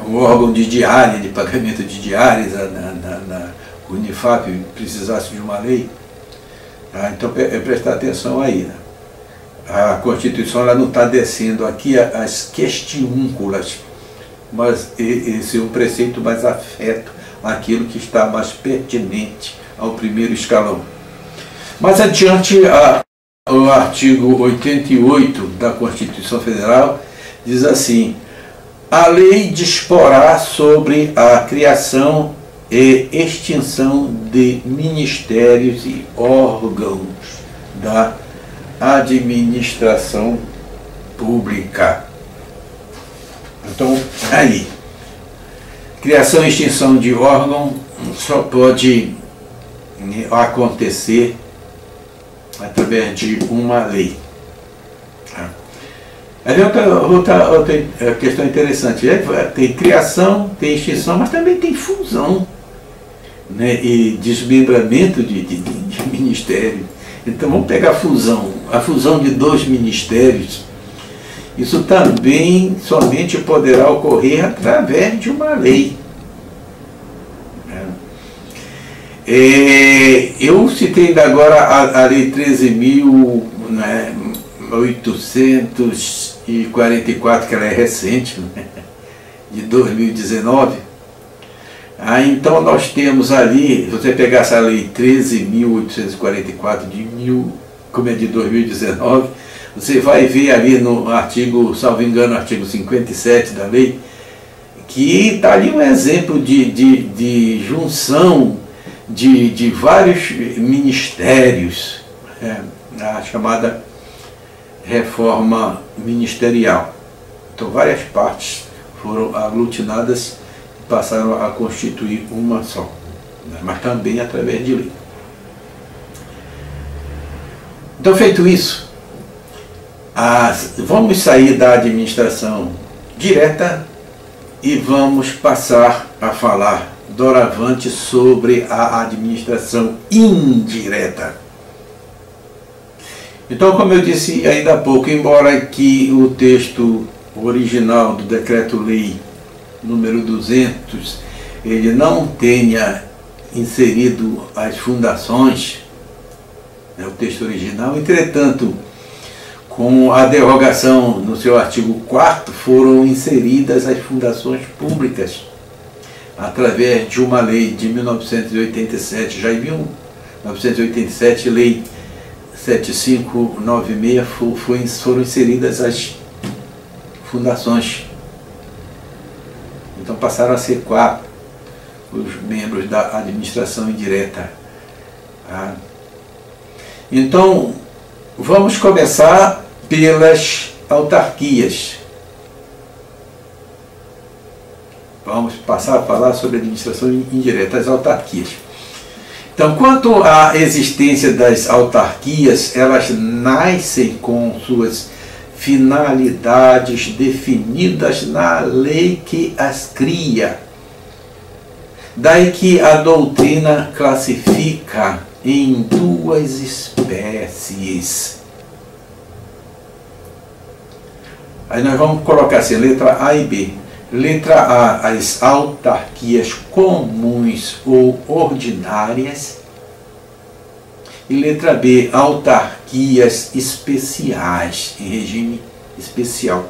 um órgão de diária, de pagamento de diárias na Unifap precisasse de uma lei? Então prestar atenção aí, né? A Constituição ela não está descendo aqui as questiúnculas, mas esse é um preceito mais afeto àquilo que está mais pertinente ao primeiro escalão. Mais adiante, o artigo 88 da Constituição Federal diz assim: a lei disporá sobre a criação e extinção de ministérios e órgãos da administração pública. Então, aí, criação e extinção de órgão só pode acontecer através de uma lei. Aí outra questão interessante, tem criação, tem extinção, mas também tem fusão, né, e desmembramento de ministério. Então vamos pegar a fusão de 2 ministérios. Isso também somente poderá ocorrer através de uma lei. Eu citei ainda agora a Lei 13.844, que ela é recente, né, de 2019. Então nós temos ali, se você pegar essa Lei 13.844 de 2019, você vai ver ali no artigo, salvo engano, artigo 57 da lei, que está ali um exemplo de junção de vários ministérios, a chamada reforma ministerial. Então várias partes foram aglutinadas e passaram a constituir uma só, né, mas também através de lei. Então, feito isso, vamos sair da administração direta e vamos passar a falar doravante sobre a administração indireta. Então, como eu disse ainda há pouco, embora que o texto original do Decreto-Lei número 200, ele não tenha inserido as fundações, o texto original, entretanto, com a derrogação no seu artigo 4º, foram inseridas as fundações públicas, através de uma lei de 1987, já em 1987, lei 7596, foram inseridas as fundações. Então passaram a ser 4 os membros da administração indireta. Então, vamos começar pelas autarquias. Vamos passar a falar sobre a administração indireta, as autarquias. Então, quanto à existência das autarquias, elas nascem com suas finalidades definidas na lei que as cria. Daí que a doutrina classifica em 2 espécies. Aí nós vamos colocar assim, letra A e B. Letra A, as autarquias comuns ou ordinárias. E letra B, autarquias especiais, em regime especial.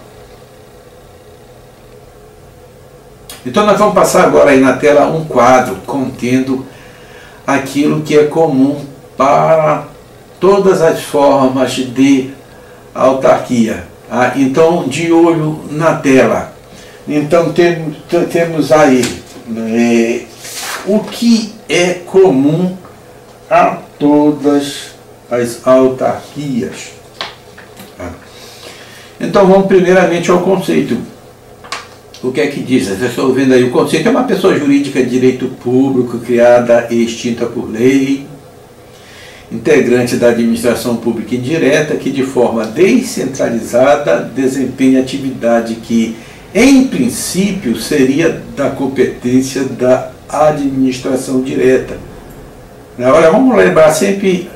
Então nós vamos passar agora aí na tela um quadro contendo aquilo que é comum para todas as formas de autarquia. Então, de olho na tela. Então temos aí o que é comum a todas as autarquias. Então vamos primeiramente ao conceito. O que é que diz? Vocês estão vendo aí, o conceito é uma pessoa jurídica de direito público criada e extinta por lei, integrante da administração pública indireta, que de forma descentralizada desempenha atividade que, em princípio, seria da competência da administração direta. Olha, vamos lembrar sempre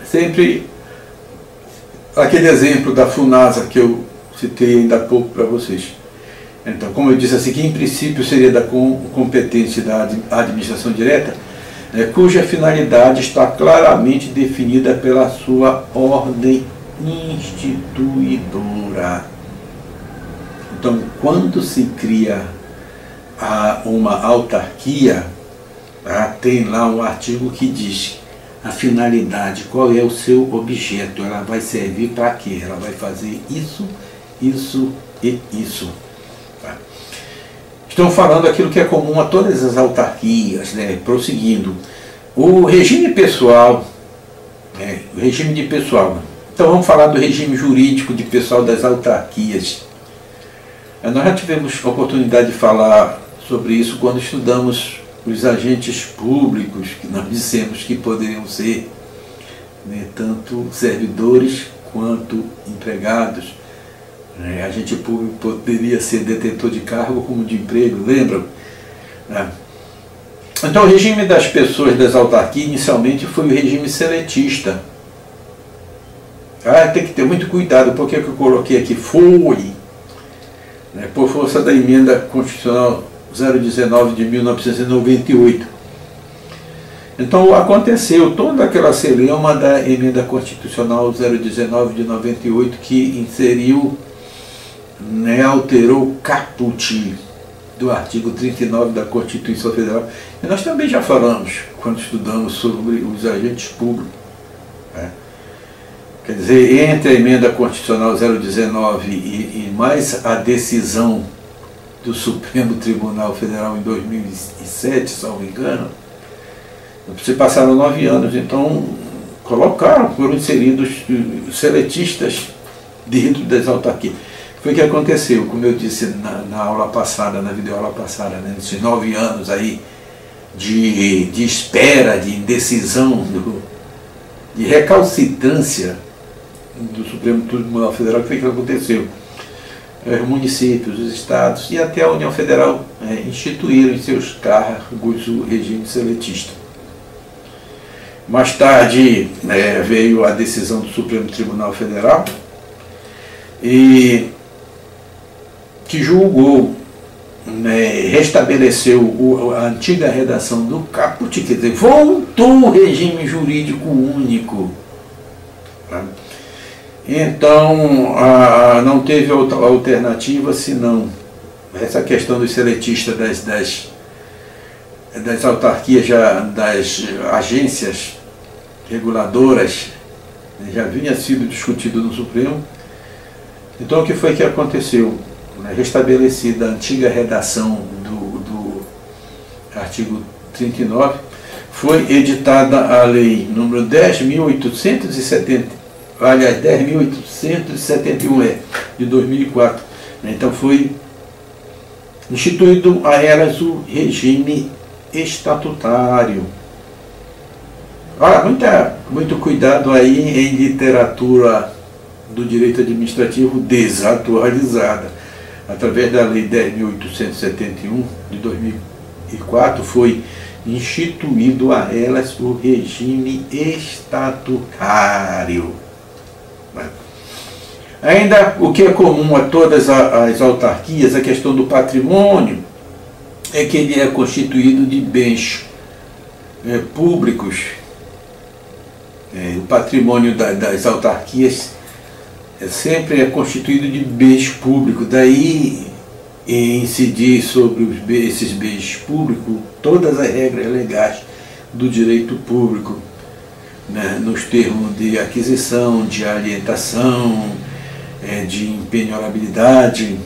aquele exemplo da FUNASA que eu citei ainda há pouco para vocês. Então, como eu disse assim, que em princípio seria da competência da administração direta, cuja finalidade está claramente definida pela sua ordem instituidora. Então, quando se cria uma autarquia, tem lá um artigo que diz a finalidade, qual é o seu objeto, ela vai servir para quê? Ela vai fazer isso, isso e isso. Estão falando aquilo que é comum a todas as autarquias, prosseguindo. O regime pessoal, o regime de pessoal. Então vamos falar do regime jurídico de pessoal das autarquias. Nós já tivemos a oportunidade de falar sobre isso quando estudamos os agentes públicos, que nós dissemos que poderiam ser tanto servidores quanto empregados. Agente público poderia ser detentor de cargo como de emprego, lembram? Então o regime das pessoas das autarquias inicialmente foi o regime seletista. Tem que ter muito cuidado, porque eu coloquei aqui foi, por força da emenda constitucional 019 de 1998. Então aconteceu toda aquela celeuma da emenda constitucional 019 de 98 que inseriu, alterou o caput do artigo 39 da Constituição Federal. E nós também já falamos, quando estudamos sobre os agentes públicos. Quer dizer, entre a emenda constitucional 019 e mais a decisão do Supremo Tribunal Federal em 2007, se não me engano, se passaram 9 anos, então foram inseridos seletistas dentro das autarquias. Foi o que aconteceu, como eu disse na aula passada, na videoaula passada, nesses 9 anos aí de espera, de indecisão, de recalcitrância do Supremo Tribunal Federal, que foi o que aconteceu. Os municípios, os estados e até a União Federal instituíram em seus cargos o regime seletista. Mais tarde veio a decisão do Supremo Tribunal Federal e que julgou, restabeleceu a antiga redação do caput, quer dizer, voltou o regime jurídico único. Então, não teve outra alternativa senão essa questão dos seletistas das autarquias, das agências reguladoras, já vinha sido discutido no Supremo. Então, o que foi que aconteceu? Restabelecida a antiga redação do artigo 39, foi editada a lei número 10.871, de 2004. Então foi instituído a elas o regime estatutário. Olha, muito cuidado aí em literatura do direito administrativo desatualizada. Através da lei 10.871 de 2004 foi instituído a elas o regime estatutário. Ainda o que é comum a todas as autarquias, a questão do patrimônio, é que ele é constituído de bens públicos. O patrimônio das autarquias sempre é constituído de bens públicos. Daí incidir sobre esses bens públicos todas as regras legais do direito público, nos termos de aquisição, de alientação, de impenhorabilidade,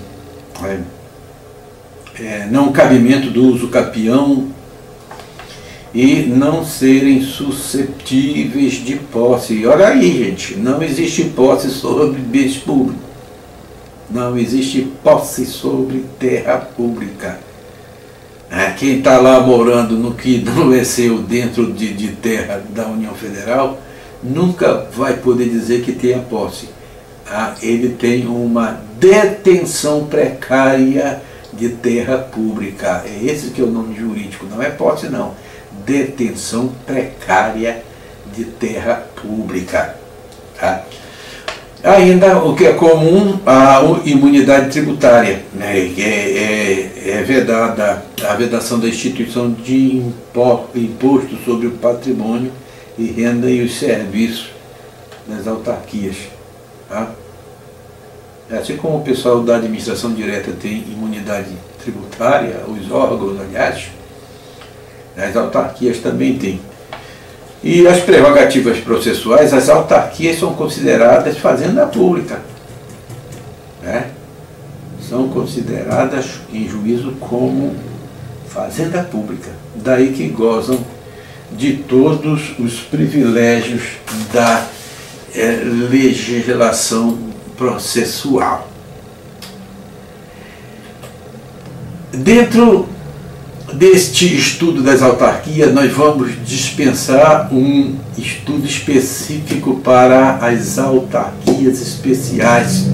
não cabimento do uso capião e não serem susceptíveis de posse. E olha aí, gente, não existe posse sobre bens públicos. Não existe posse sobre terra pública. Quem está lá morando no que não é seu dentro de terra da União Federal, nunca vai poder dizer que tenha posse. Ele tem uma detenção precária de terra pública. É esse que é o nome jurídico, não é posse não. Detenção precária de terra pública. Tá? Ainda o que é comum, a imunidade tributária, né, que é vedada, a vedação da instituição de imposto sobre o patrimônio e renda e os serviços das autarquias. Tá? Assim como o pessoal da administração direta tem imunidade tributária, os órgãos, aliás, as autarquias também têm. E as prerrogativas processuais, as autarquias são consideradas fazenda pública. Né? São consideradas em juízo como fazenda pública. Daí que gozam de todos os privilégios da legislação processual. Dentro deste estudo das autarquias, nós vamos dispensar um estudo específico para as autarquias especiais,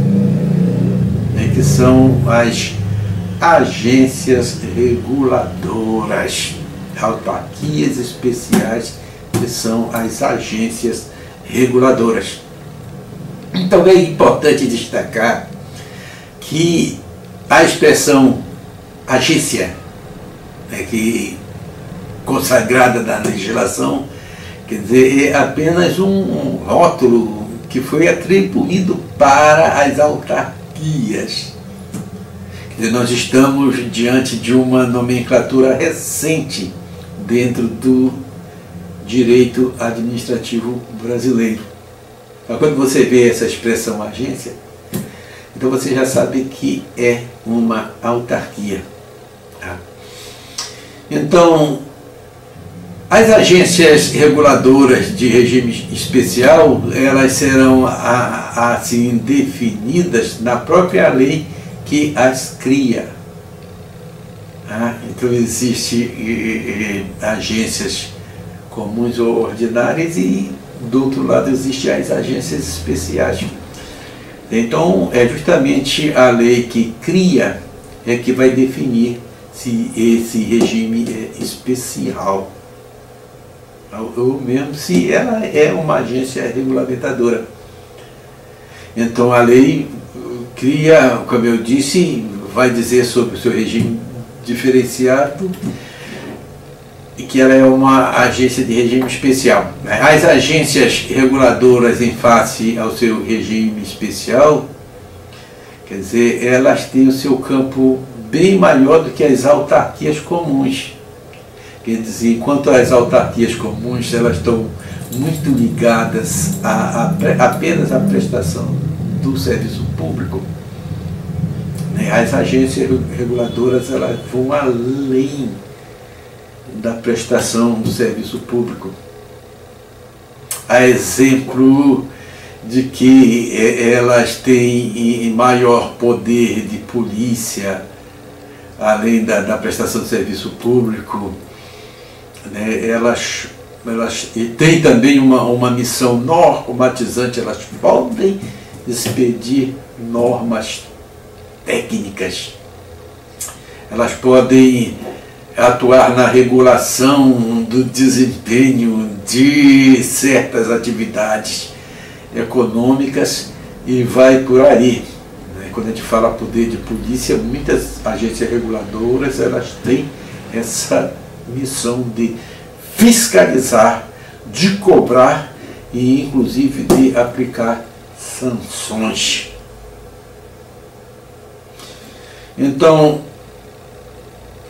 né, que são as agências reguladoras. Autarquias especiais, que são as agências reguladoras. Então é importante destacar que a expressão agência, que consagrada na legislação, quer dizer, é apenas um rótulo que foi atribuído para as autarquias. Quer dizer, nós estamos diante de uma nomenclatura recente dentro do direito administrativo brasileiro. Então, quando você vê essa expressão agência, então você já sabe que é uma autarquia. Tá? Então, as agências reguladoras de regime especial, elas serão assim definidas na própria lei que as cria. Então, existem agências comuns ou ordinárias e, do outro lado, existem as agências especiais. Então, é justamente a lei que cria que vai definir se esse regime é especial, ou mesmo se ela é uma agência regulamentadora. Então a lei cria, como eu disse, vai dizer sobre o seu regime diferenciado e que ela é uma agência de regime especial. As agências reguladoras em face ao seu regime especial, quer dizer, elas têm o seu campo bem maior do que as autarquias comuns. Quer dizer, enquanto as autarquias comuns, elas estão muito ligadas apenas à prestação do serviço público, né? As agências reguladoras, elas vão além da prestação do serviço público. A exemplo de que elas têm maior poder de polícia, além da prestação de serviço público, né, elas têm também uma missão normatizante, elas podem expedir normas técnicas, elas podem atuar na regulação do desempenho de certas atividades econômicas e vai por aí. Quando a gente fala poder de polícia, muitas agências reguladoras, elas têm essa missão de fiscalizar, de cobrar e inclusive de aplicar sanções. Então,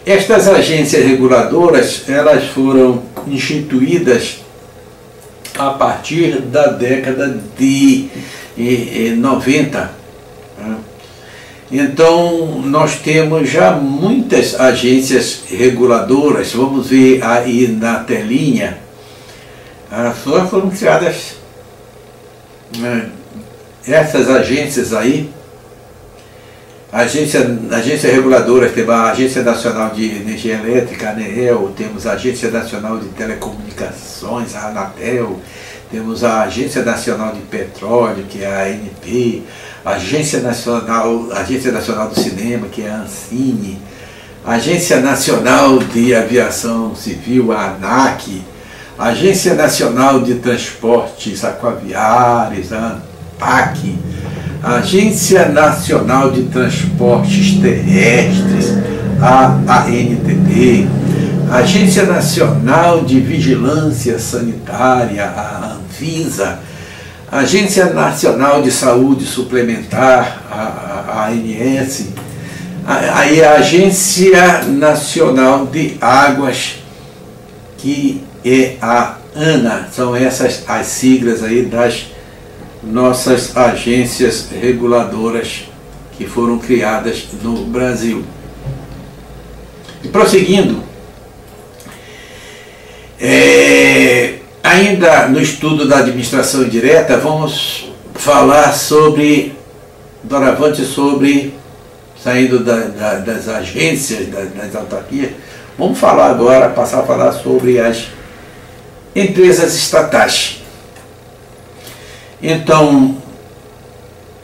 estas agências reguladoras, elas foram instituídas a partir da década de 90. Então, nós temos já muitas agências reguladoras. Vamos ver aí na telinha. As suas foram criadas, essas agências aí, agência reguladora, temos a Agência Nacional de Energia Elétrica, a ANEEL, temos a Agência Nacional de Telecomunicações, a Anatel, temos a Agência Nacional de Petróleo, que é a ANP, a Agência Nacional do Cinema, que é a Ancine, a Agência Nacional de Aviação Civil, a ANAC, a Agência Nacional de Transportes Aquaviários, a ANPAC, a Agência Nacional de Transportes Terrestres, a ANTT, a Agência Nacional de Vigilância Sanitária, a Anvisa, a Agência Nacional de Saúde Suplementar, a ANS, aí a Agência Nacional de Águas, que é a ANA. São essas as siglas aí das nossas agências reguladoras que foram criadas no Brasil. E prosseguindo, ainda no estudo da administração indireta, vamos falar sobre, doravante, sobre, saindo das agências, das autarquias, vamos falar agora, passar a falar sobre as empresas estatais. Então,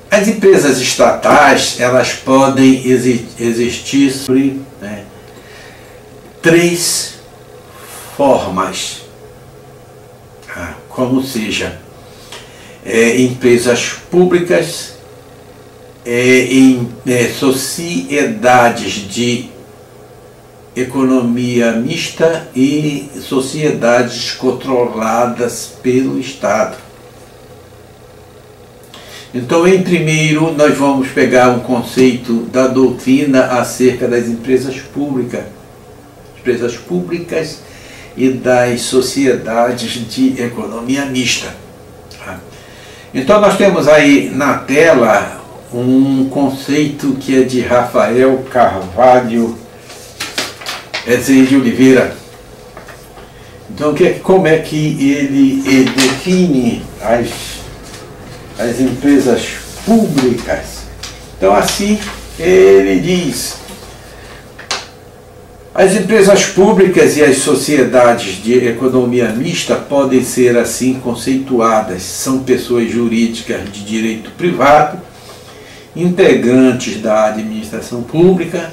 as empresas estatais, elas podem existir sobre três formas, como seja, empresas públicas, sociedades de economia mista e sociedades controladas pelo Estado. Então, em primeiro, nós vamos pegar um conceito da doutrina acerca das empresas públicas e das sociedades de economia mista. Então, nós temos aí na tela um conceito que é de Rafael Carvalho de Oliveira. Então, como é que ele define as empresas públicas? Então, assim ele diz: as empresas públicas e as sociedades de economia mista podem ser assim conceituadas. São pessoas jurídicas de direito privado, integrantes da administração pública,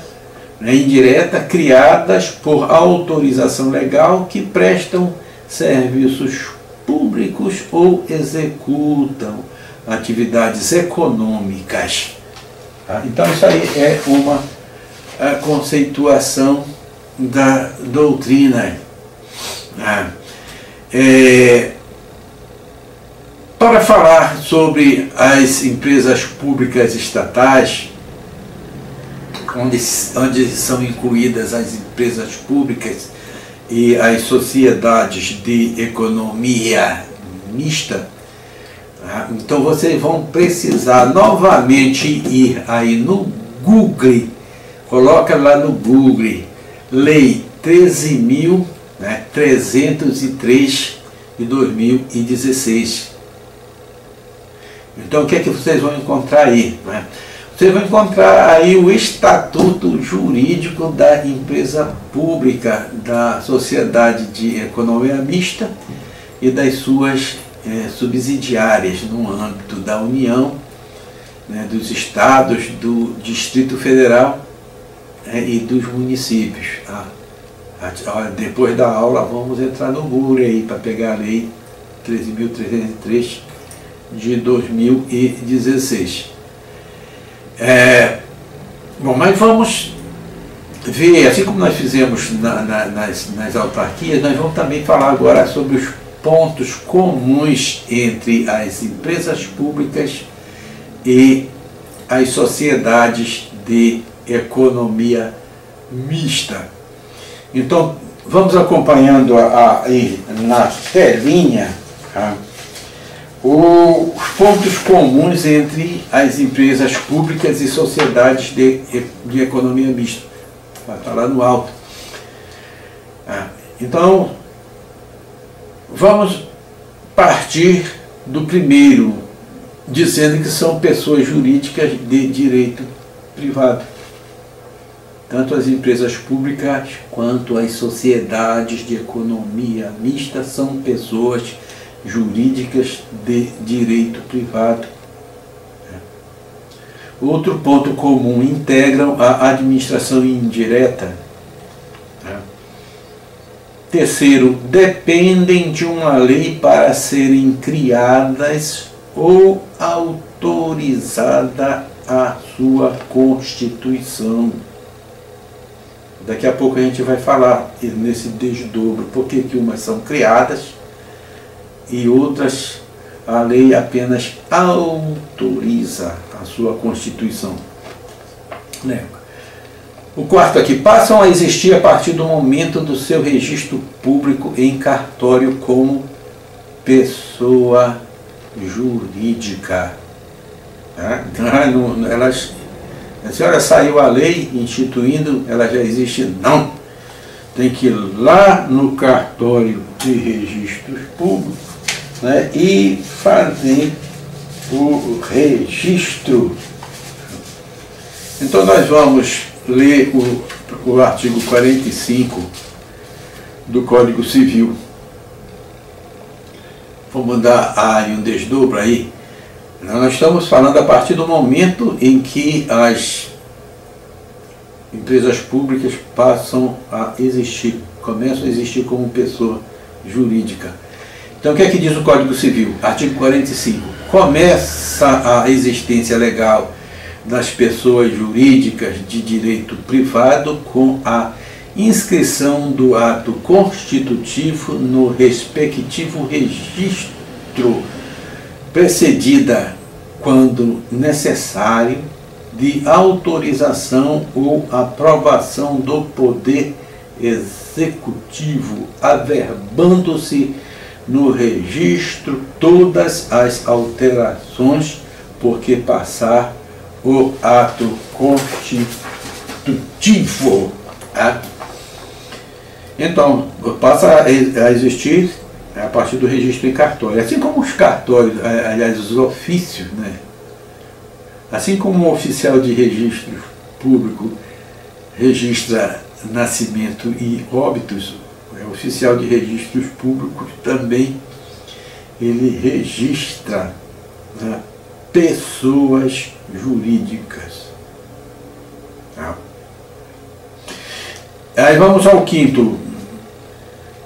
indireta, criadas por autorização legal, que prestam serviços públicos ou executam atividades econômicas. Então, isso aí é uma conceituação da doutrina. Para falar sobre as empresas públicas estatais, onde são incluídas as empresas públicas e as sociedades de economia mista, então vocês vão precisar novamente ir aí no Google, coloca lá no Google, Lei 13.303 de 2016. Então, o que é que vocês vão encontrar aí? Vocês vão encontrar aí o Estatuto Jurídico da Empresa Pública, da Sociedade de Economia Mista e das suas subsidiárias no âmbito da União, dos Estados, do Distrito Federal e dos municípios. Depois da aula vamos entrar no Google aí para pegar a Lei 13.303 de 2016. Bom, mas vamos ver, assim como nós fizemos nas autarquias, nós vamos também falar agora sobre os pontos comuns entre as empresas públicas e as sociedades de economia mista. Então, vamos acompanhando aí na telinha os pontos comuns entre as empresas públicas e sociedades de economia mista. Vai estar lá no alto. Então, vamos partir do primeiro, dizendo que são pessoas jurídicas de direito privado. Tanto as empresas públicas quanto as sociedades de economia mista são pessoas jurídicas de direito privado. Outro ponto comum: integram a administração indireta. Terceiro, dependem de uma lei para serem criadas ou autorizada a sua constituição. Daqui a pouco a gente vai falar nesse desdobro, por que umas são criadas e outras a lei apenas autoriza a sua constituição. O quarto aqui: passam a existir a partir do momento do seu registro público em cartório como pessoa jurídica. Elas, a senhora saiu a lei instituindo, ela já existe? Não. Tem que ir lá no cartório de registros públicos, né, e fazer o registro. Então nós vamos ler o artigo 45 do Código Civil. Vamos dar um desdobro aí. Nós estamos falando a partir do momento em que as empresas públicas passam a existir, começam a existir como pessoa jurídica. Então, o que é que diz o Código Civil? Artigo 45. Começa a existência legal das pessoas jurídicas de direito privado com a inscrição do ato constitutivo no respectivo registro, precedida, quando necessário, de autorização ou aprovação do Poder Executivo, averbando-se no registro todas as alterações por que passar o ato constitutivo. Então, passa a existir a partir do registro em cartório. Assim como os cartórios, aliás, os ofícios, né? Assim como o oficial de registro público registra nascimento e óbitos, o oficial de registros públicos também ele registra, né, pessoas jurídicas. Aí vamos ao quinto.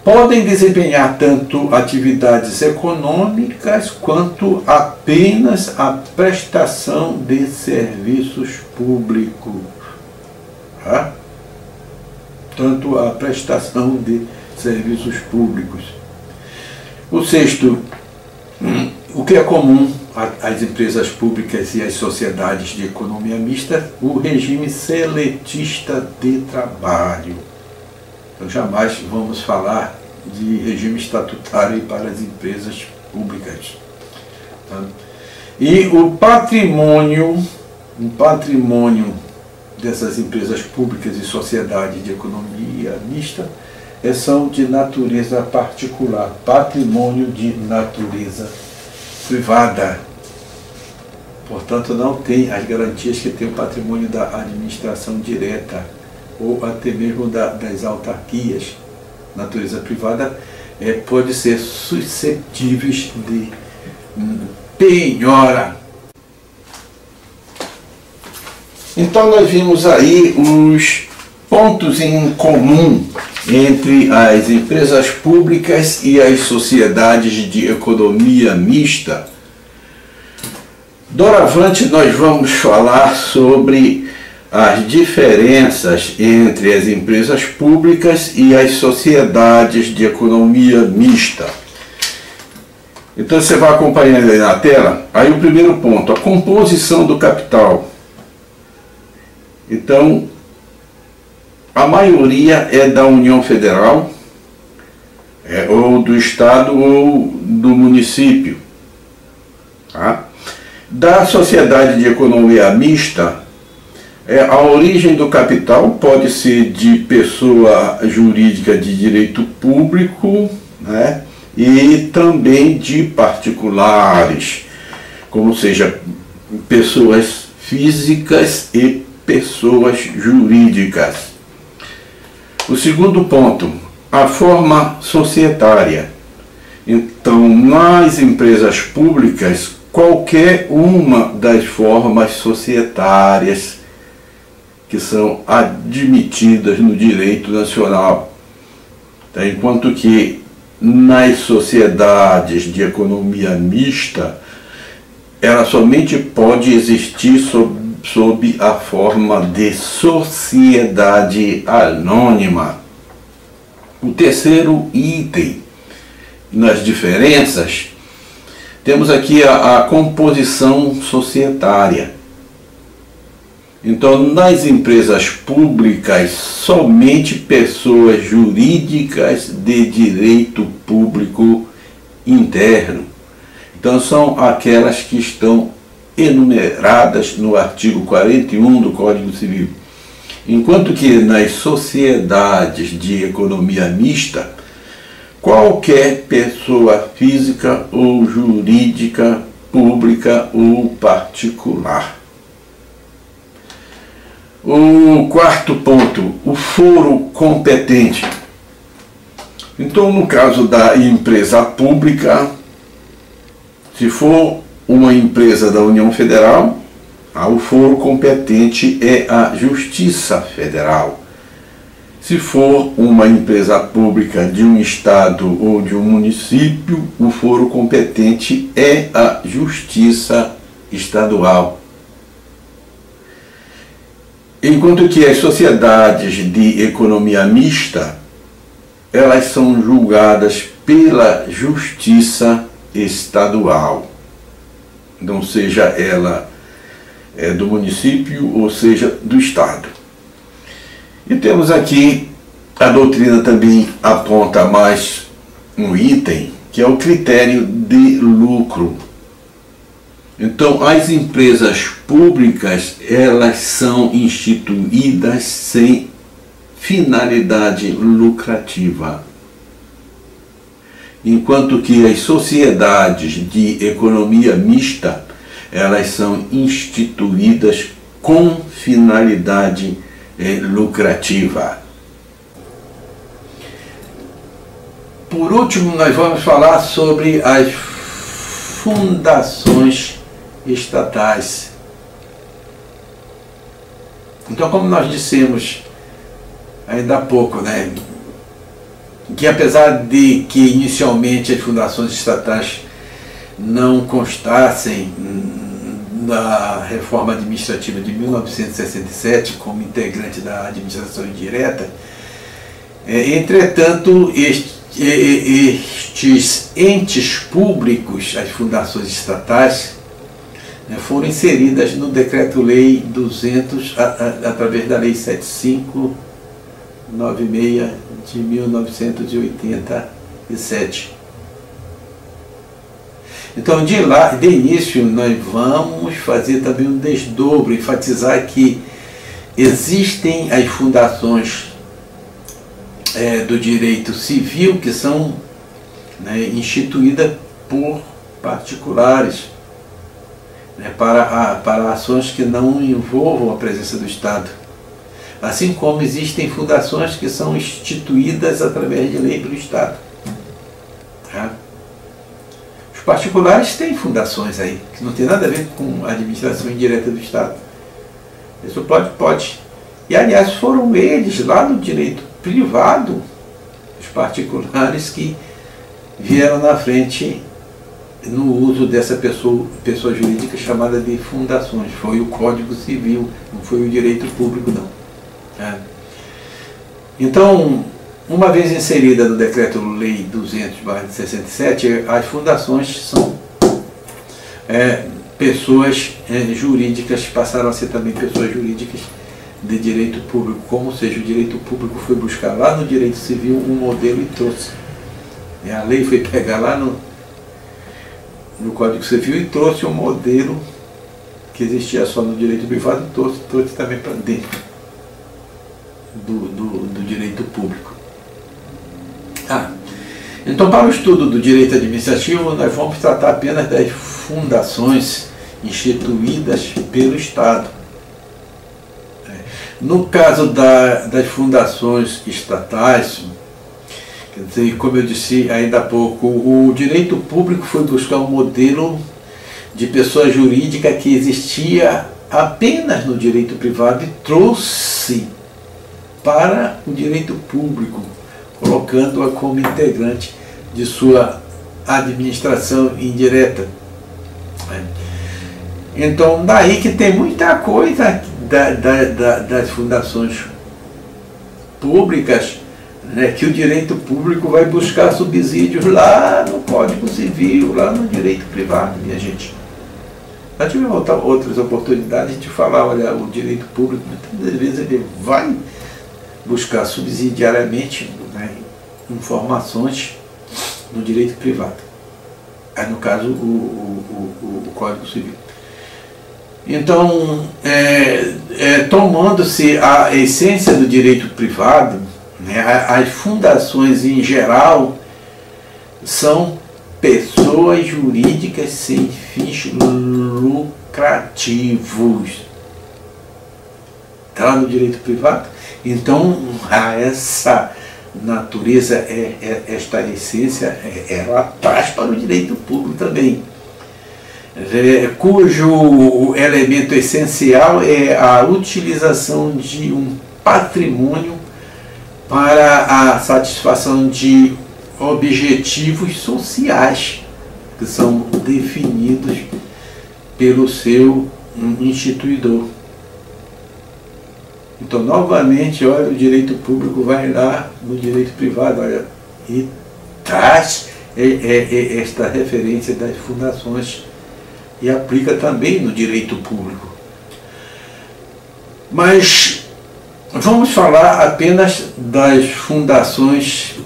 Podem desempenhar tanto atividades econômicas quanto apenas a prestação de serviços públicos. Tanto a prestação de serviços públicos. O sexto, o que é comum às empresas públicas e às sociedades de economia mista, o regime seletista de trabalho. Então, jamais vamos falar de regime estatutário para as empresas públicas. E o patrimônio dessas empresas públicas e sociedades de economia mista são de natureza particular, patrimônio de natureza privada. Portanto, não tem as garantias que tem o patrimônio da administração direta ou até mesmo das autarquias. Natureza privada pode ser suscetíveis de penhora. Então nós vimos aí os pontos em comum entre as empresas públicas e as sociedades de economia mista. Doravante nós vamos falar sobre as diferenças entre as empresas públicas e as sociedades de economia mista. Então você vai acompanhando aí na tela. Aí o primeiro ponto, a composição do capital. Então, a maioria é da União Federal, ou do Estado ou do município. Tá? Da sociedade de economia mista, a origem do capital pode ser de pessoa jurídica de direito público, né? E também de particulares, como seja, pessoas físicas e pessoas jurídicas. O segundo ponto, a forma societária. Então, nas empresas públicas, qualquer uma das formas societárias que são admitidas no direito nacional, tá? Enquanto que nas sociedades de economia mista, ela somente pode existir sob a forma de sociedade anônima. O terceiro item, nas diferenças, temos aqui a composição societária. Então, nas empresas públicas, somente pessoas jurídicas de direito público interno. Então, são aquelas que estão enumeradas no artigo 41 do Código Civil. Enquanto que nas sociedades de economia mista, qualquer pessoa física ou jurídica, pública ou particular. O quarto ponto, o foro competente. Então, no caso da empresa pública, se for uma empresa da União Federal, o foro competente é a Justiça Federal. Se for uma empresa pública de um estado ou de um município, o foro competente é a Justiça Estadual. Enquanto que as sociedades de economia mista, elas são julgadas pela Justiça Estadual. Não seja ela do município ou seja do estado. E temos aqui, a doutrina também aponta mais um item, que é o critério de lucro. Então, as empresas públicas, elas são instituídas sem finalidade lucrativa. Enquanto que as sociedades de economia mista, elas são instituídas com finalidade lucrativa. Por último, nós vamos falar sobre as fundações estatais. Então, como nós dissemos ainda há pouco, né, que apesar de que inicialmente as fundações estatais não constassem na reforma administrativa de 1967 como integrante da administração indireta, entretanto, estes entes públicos, as fundações estatais, foram inseridas no Decreto-Lei 200, através da Lei 7596 de 1987. Então, de início, nós vamos fazer também um desdobro, enfatizar que existem as fundações do direito civil que são instituídas por particulares, para ações que não envolvam a presença do Estado. Assim como existem fundações que são instituídas através de lei pelo Estado. Tá? Os particulares têm fundações aí, que não tem nada a ver com a administração indireta do Estado. Isso pode. E, aliás, foram eles, lá no direito privado, os particulares, que vieram na frente no uso dessa pessoa jurídica chamada de fundações. Foi o Código Civil, não foi o direito público, não. Então, uma vez inserida no Decreto-Lei 200/67, as fundações são pessoas jurídicas, passaram a ser também pessoas jurídicas de direito público, como seja, o direito público foi buscar lá no direito civil um modelo e trouxe. A lei foi pegar lá no Código Civil e trouxe um modelo que existia só no direito privado e trouxe também para dentro do direito público. Então, para o estudo do direito administrativo, nós vamos tratar apenas das fundações instituídas pelo Estado. No caso das fundações estatais, quer dizer, como eu disse ainda há pouco, o direito público foi buscar um modelo de pessoa jurídica que existia apenas no direito privado e trouxe para o direito público, colocando-a como integrante de sua administração indireta. Então, daí que tem muita coisa das fundações públicas, né, que o direito público vai buscar subsídios lá no Código Civil, lá no direito privado, minha gente. Já tive outras oportunidades de falar, olha, o direito público, muitas vezes ele vai buscar subsidiariamente, né, informações no direito privado. Aí, no caso, o Código Civil. Então, tomando-se a essência do direito privado, né, as fundações em geral são pessoas jurídicas sem fins lucrativos. Está no direito privado? Então, essa natureza, esta essência, ela traz para o direito público também, cujo elemento essencial é a utilização de um patrimônio para a satisfação de objetivos sociais que são definidos pelo seu instituidor. Então, novamente, olha, o direito público vai lá no direito privado, olha, e traz esta referência das fundações e aplica também no direito público. Mas vamos falar apenas das fundações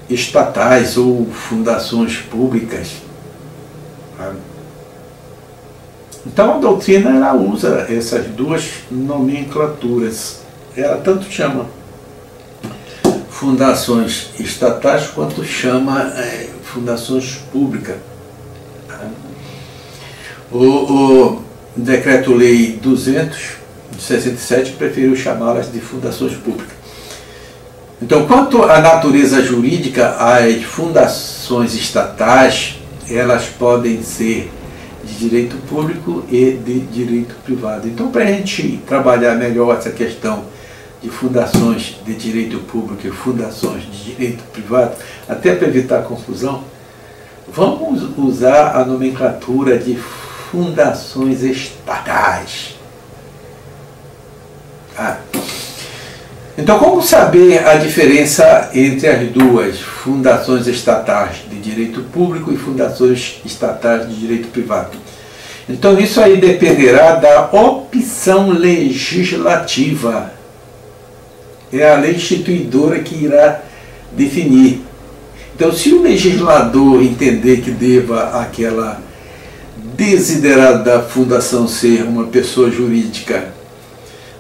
estatais ou fundações públicas. Então, a doutrina ela usa essas duas nomenclaturas. Ela tanto chama fundações estatais quanto chama fundações públicas. O Decreto-Lei 200 de 67 preferiu chamá-las de fundações públicas. Então, quanto à natureza jurídica, as fundações estatais, elas podem ser de direito público e de direito privado. Então, para a gente trabalhar melhor essa questão de fundações de direito público e fundações de direito privado, até para evitar confusão, vamos usar a nomenclatura de fundações estatais. Então, como saber a diferença entre as duas, fundações estatais de direito público e fundações estatais de direito privado? Então, isso aí dependerá da opção legislativa. É a lei instituidora que irá definir. Então, se o legislador entender que deva aquela desiderada fundação ser uma pessoa jurídica,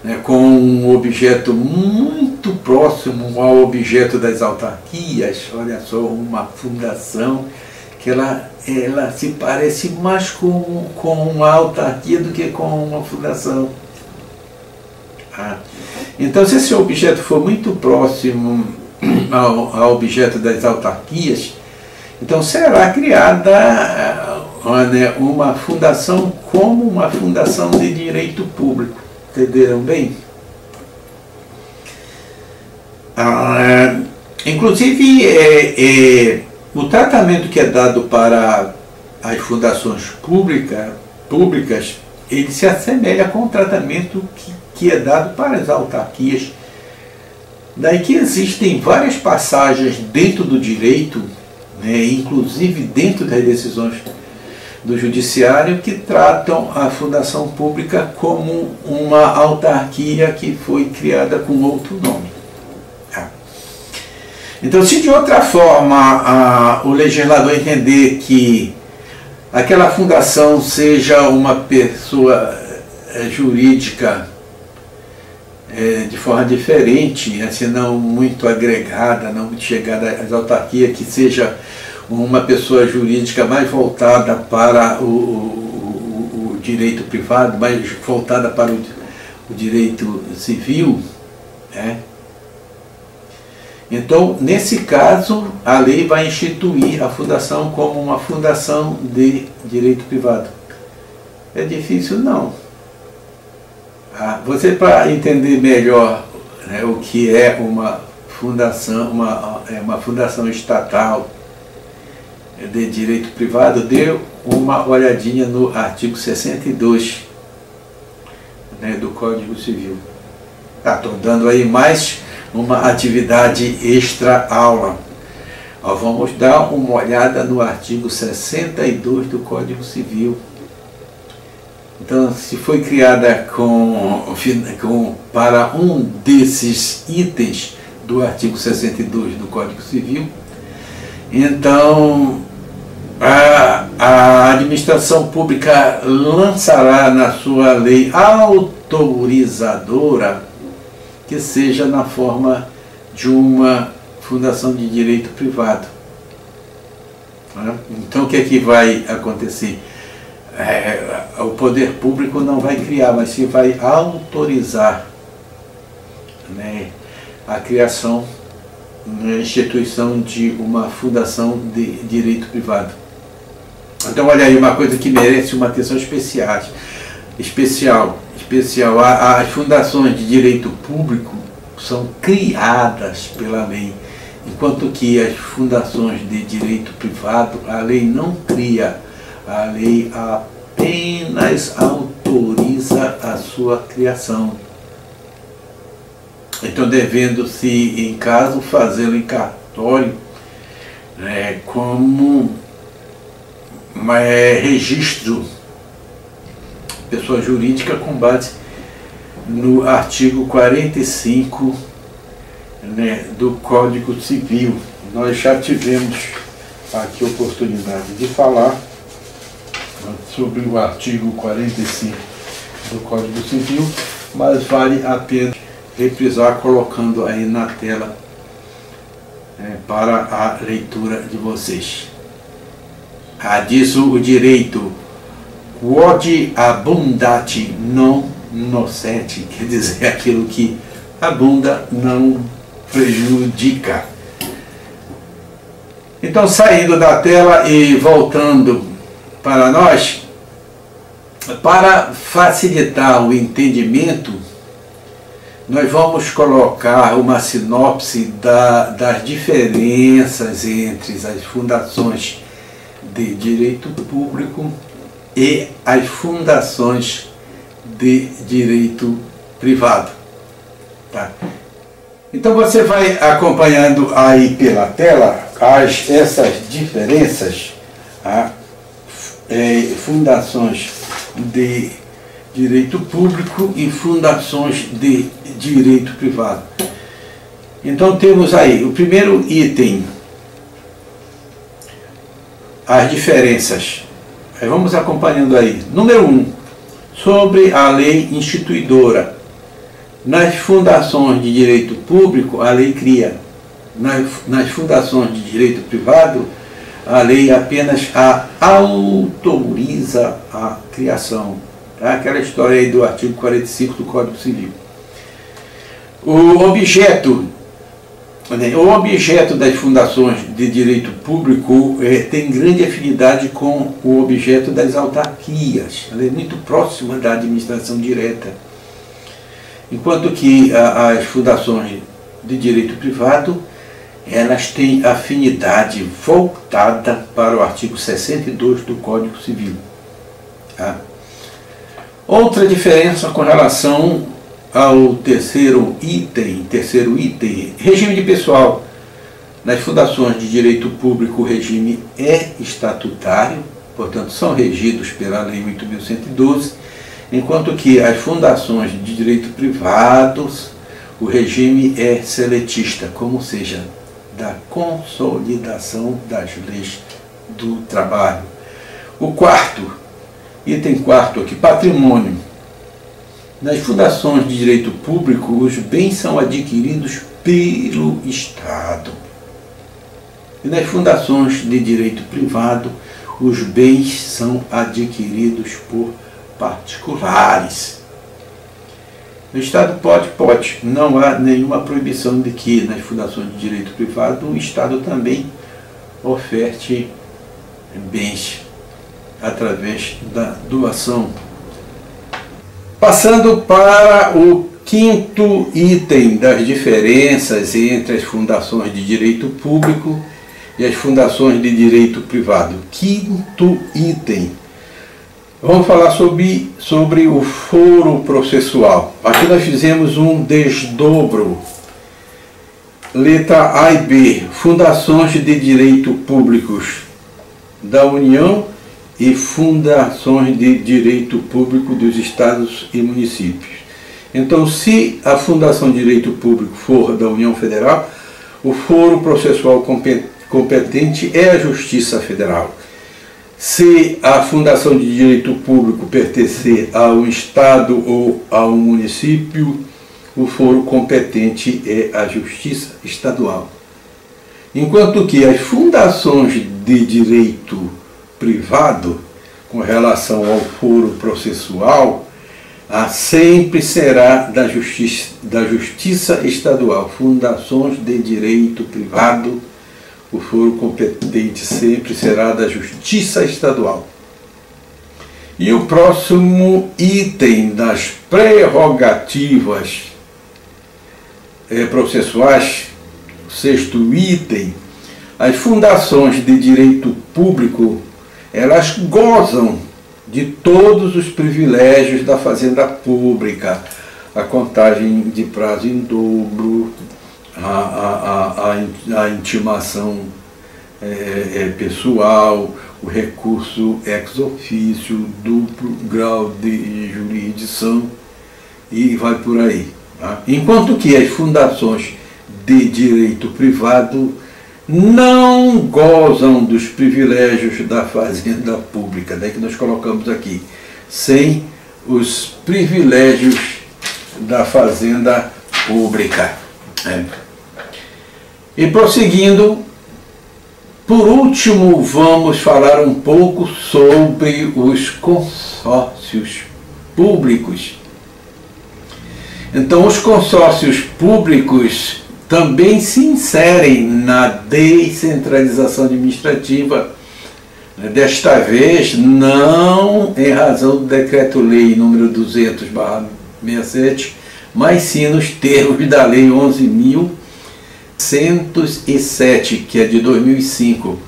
né, com um objeto muito próximo ao objeto das autarquias, olha só, uma fundação que ela se parece mais com uma autarquia do que com uma fundação. Então, se esse objeto for muito próximo ao objeto das autarquias, então será criada uma fundação como uma fundação de direito público. Entenderam bem? Inclusive, o tratamento que é dado para as fundações públicas, ele se assemelha com o tratamento que é dado para as autarquias. Daí que existem várias passagens dentro do direito, né, inclusive dentro das decisões do judiciário, que tratam a fundação pública como uma autarquia que foi criada com outro nome. Então, se de outra forma o legislador entender que aquela fundação seja uma pessoa jurídica de forma diferente, assim, não muito agregada, não muito chegada às autarquias, que seja uma pessoa jurídica mais voltada para o direito privado, mais voltada para o direito civil, né? Então, nesse caso, a lei vai instituir a fundação como uma fundação de direito privado. É difícil? Não. Você, para entender melhor, né, o que é uma fundação, uma fundação estatal de direito privado, dê uma olhadinha no artigo 62, né, do Código Civil. Estou dando aí mais uma atividade extra-aula. Vamos dar uma olhada no artigo 62 do Código Civil. Então, se foi criada para um desses itens do artigo 62 do Código Civil, então a administração pública lançará na sua lei autorizadora que seja na forma de uma fundação de direito privado. Então, o que é que vai acontecer? O poder público não vai criar, mas sim vai autorizar, né, a criação, a instituição de uma fundação de direito privado. Então, olha aí, uma coisa que merece uma atenção especial. As fundações de direito público são criadas pela lei, enquanto que as fundações de direito privado, a lei não cria, a lei apenas autoriza a sua criação. Então, devendo-se, em caso, fazê-lo em cartório, como registro pessoa jurídica com base no artigo 45, né, do Código Civil. Nós já tivemos aqui a oportunidade de falar sobre o artigo 45 do Código Civil, mas vale a pena reprisar colocando aí na tela para a leitura de vocês. Diz o direito: quod abundat non nocet, quer dizer, aquilo que abunda não prejudica. Então, saindo da tela e voltando para nós, para facilitar o entendimento, nós vamos colocar uma sinopse das diferenças entre as fundações de direito público e as fundações de direito privado. Tá? Então você vai acompanhando aí pela tela essas diferenças, fundações de direito público e fundações de direito privado. Então temos aí o primeiro item, as diferenças. Vamos acompanhando aí. Número 1, sobre a lei instituidora. Nas fundações de direito público, a lei cria. Nas fundações de direito privado, a lei apenas autoriza a criação. Tá? Aquela história aí do artigo 45 do Código Civil. O objeto das fundações de direito público tem grande afinidade com o objeto das autarquias. Ela é muito próxima da administração direta. Enquanto que as fundações de direito privado, elas têm afinidade voltada para o artigo 62 do Código Civil. Tá? Outra diferença com relação ao terceiro item, regime de pessoal. Nas fundações de direito público, o regime é estatutário, portanto são regidos pela Lei 8.112, enquanto que as fundações de direito privados, o regime é seletista, como seja, da consolidação das leis do trabalho. O quarto, item quarto aqui, patrimônio. Nas fundações de direito público, os bens são adquiridos pelo Estado. E nas fundações de direito privado, os bens são adquiridos por particulares. O Estado pode. Não há nenhuma proibição de que nas fundações de direito privado o Estado também oferte bens através da doação. Passando para o quinto item das diferenças entre as fundações de direito público e as fundações de direito privado. Quinto item. Vamos falar sobre o foro processual. Aqui nós fizemos um desdobro. Letra A e B. Fundações de direito públicos da União e fundações de direito público dos estados e municípios. Então, se a fundação de direito público for da União Federal, o foro processual competente é a Justiça Federal. Se a fundação de direito público pertencer a um estado ou a um município, o foro competente é a Justiça Estadual. Enquanto que as fundações de direito privado, com relação ao foro processual, sempre será da Justiça Estadual. Fundações de direito privado, o foro competente sempre será da Justiça Estadual. E o próximo item das prerrogativas processuais, o sexto item, as fundações de direito público, elas gozam de todos os privilégios da fazenda pública, a contagem de prazo em dobro, a intimação pessoal, o recurso ex officio, duplo grau de jurisdição e vai por aí. Tá? Enquanto que as fundações de direito privado não gozam dos privilégios da fazenda pública, daí que nós colocamos aqui, sem os privilégios da fazenda pública. E prosseguindo, por último, vamos falar um pouco sobre os consórcios públicos. Então, os consórcios públicos também se inserem na descentralização administrativa, desta vez não em razão do Decreto-Lei número 200/67, mas sim nos termos da Lei 11.107, que é de 2005.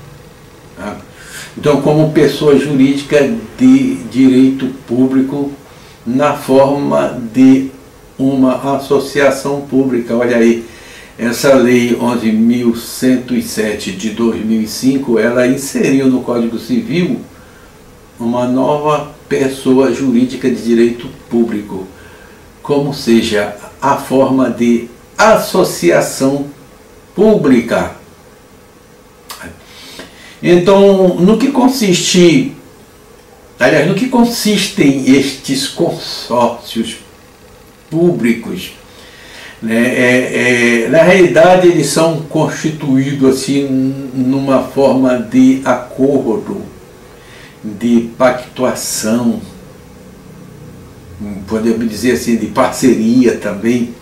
Então, como pessoa jurídica de direito público na forma de uma associação pública. Olha aí, essa Lei 11.107 de 2005, ela inseriu no Código Civil uma nova pessoa jurídica de direito público, como seja a forma de associação pública. Então, no que consistem estes consórcios públicos? Na realidade, eles são constituídos assim numa forma de acordo, de pactuação, podemos dizer assim, de parceria também.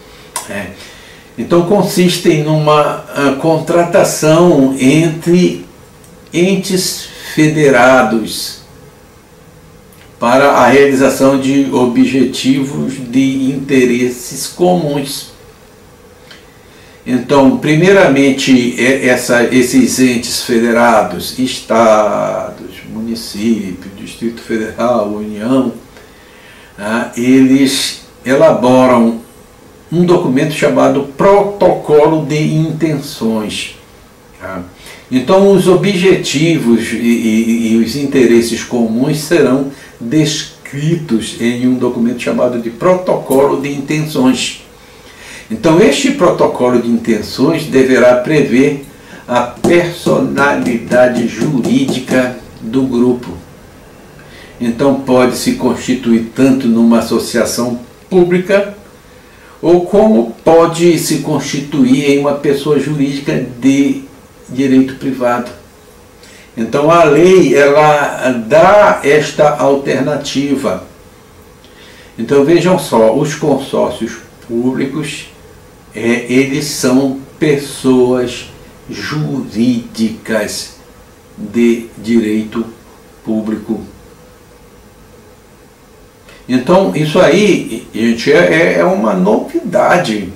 Então, consistem numa contratação entre entes federados para a realização de objetivos de interesses comuns. Então, primeiramente, esses entes federados, estados, municípios, Distrito Federal, União, eles elaboram um documento chamado Protocolo de Intenções. Então, os objetivos e os interesses comuns serão descritos em um documento chamado de Protocolo de Intenções. Então, este protocolo de intenções deverá prever a personalidade jurídica do grupo, Então pode se constituir tanto numa associação pública, ou como pode se constituir em uma pessoa jurídica de direito privado. Então a lei, ela dá esta alternativa. Então vejam só, os consórcios públicos, eles são pessoas jurídicas de direito público. Então isso aí, gente, é uma novidade.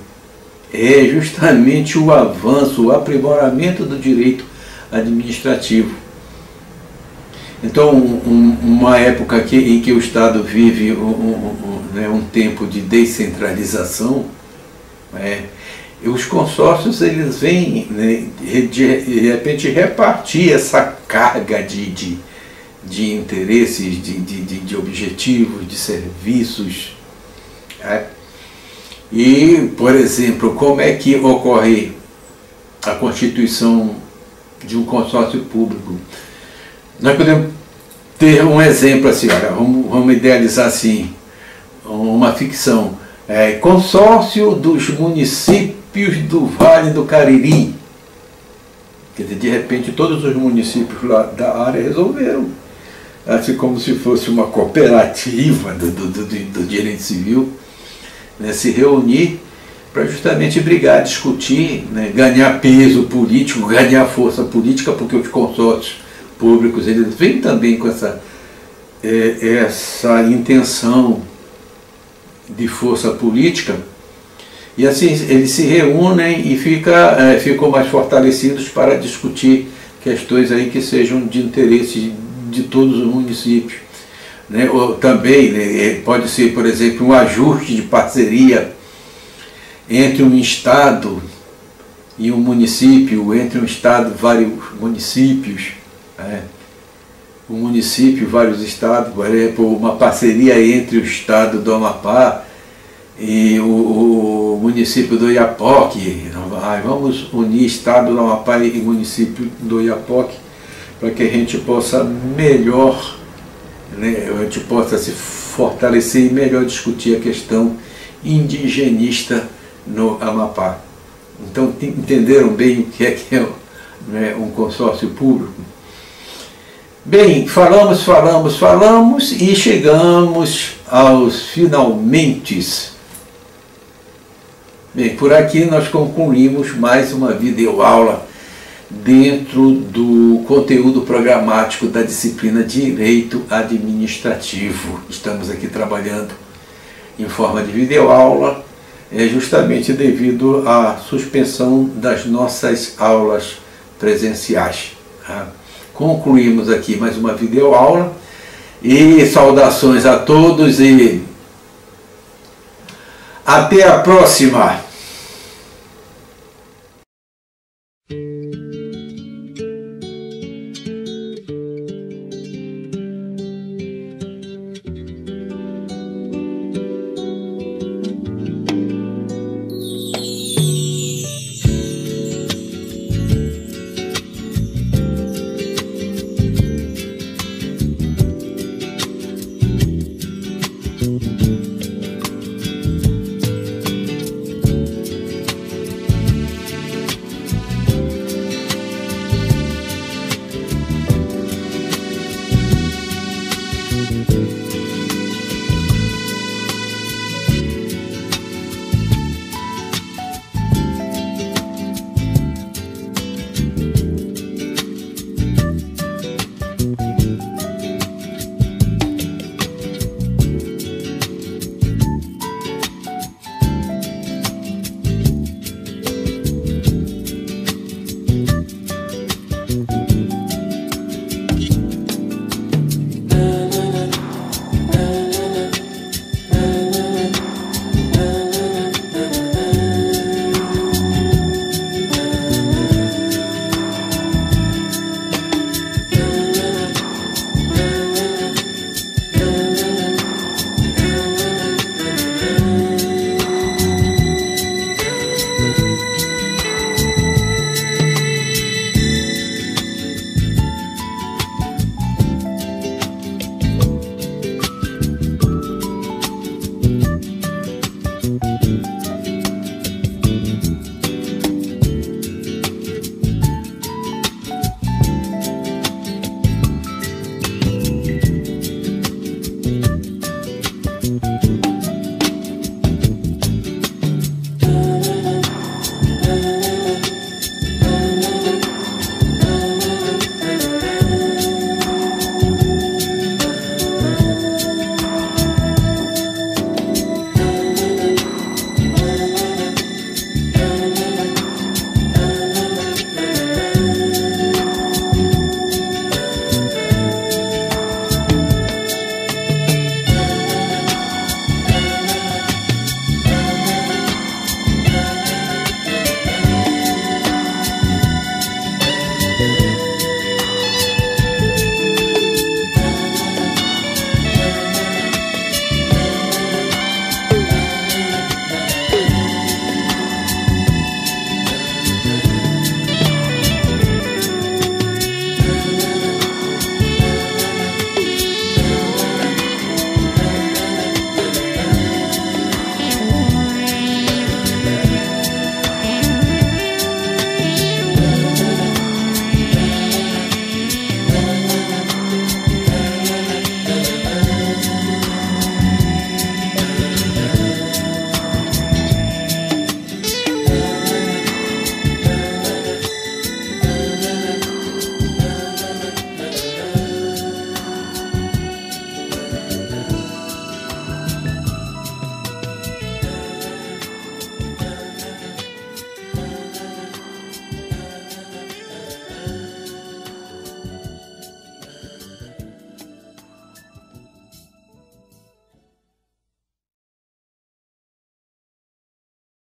É justamente o avanço, o aprimoramento do direito administrativo. Então, uma época em que o Estado vive um tempo de descentralização, os consórcios, eles vêm, né, de repente repartir essa carga de interesses, de objetivos, de serviços. E, por exemplo, como é que ocorre a constituição de um consórcio público? Nós podemos ter um exemplo assim, olha, vamos idealizar assim, uma ficção. Consórcio dos municípios do Vale do Cariri. Quer dizer, de repente todos os municípios lá da área resolveram, assim como se fosse uma cooperativa do direito civil, né, se reunir para justamente brigar, discutir, né, ganhar peso político, ganhar força política, porque os consórcios públicos, eles vêm também com essa intenção de força política, e assim eles se reúnem e ficam mais fortalecidos para discutir questões aí que sejam de interesse de todos os municípios, né? Ou também, né, pode ser, por exemplo, um ajuste de parceria entre um estado e um município, entre um estado e vários municípios, um município, vários estados, por exemplo, uma parceria entre o estado do Amapá e o município do Oiapoque. Vamos unir estado do Amapá e município do Oiapoque para que a gente possa melhor, né, a gente possa se fortalecer e melhor discutir a questão indigenista no Amapá. Então, entenderam bem o que é, né, um consórcio público? Bem, falamos e chegamos aos finalmente. Bem, por aqui nós concluímos mais uma videoaula dentro do conteúdo programático da disciplina Direito Administrativo. Estamos aqui trabalhando em forma de videoaula, justamente devido à suspensão das nossas aulas presenciais. Concluímos aqui mais uma videoaula e saudações a todos e até a próxima!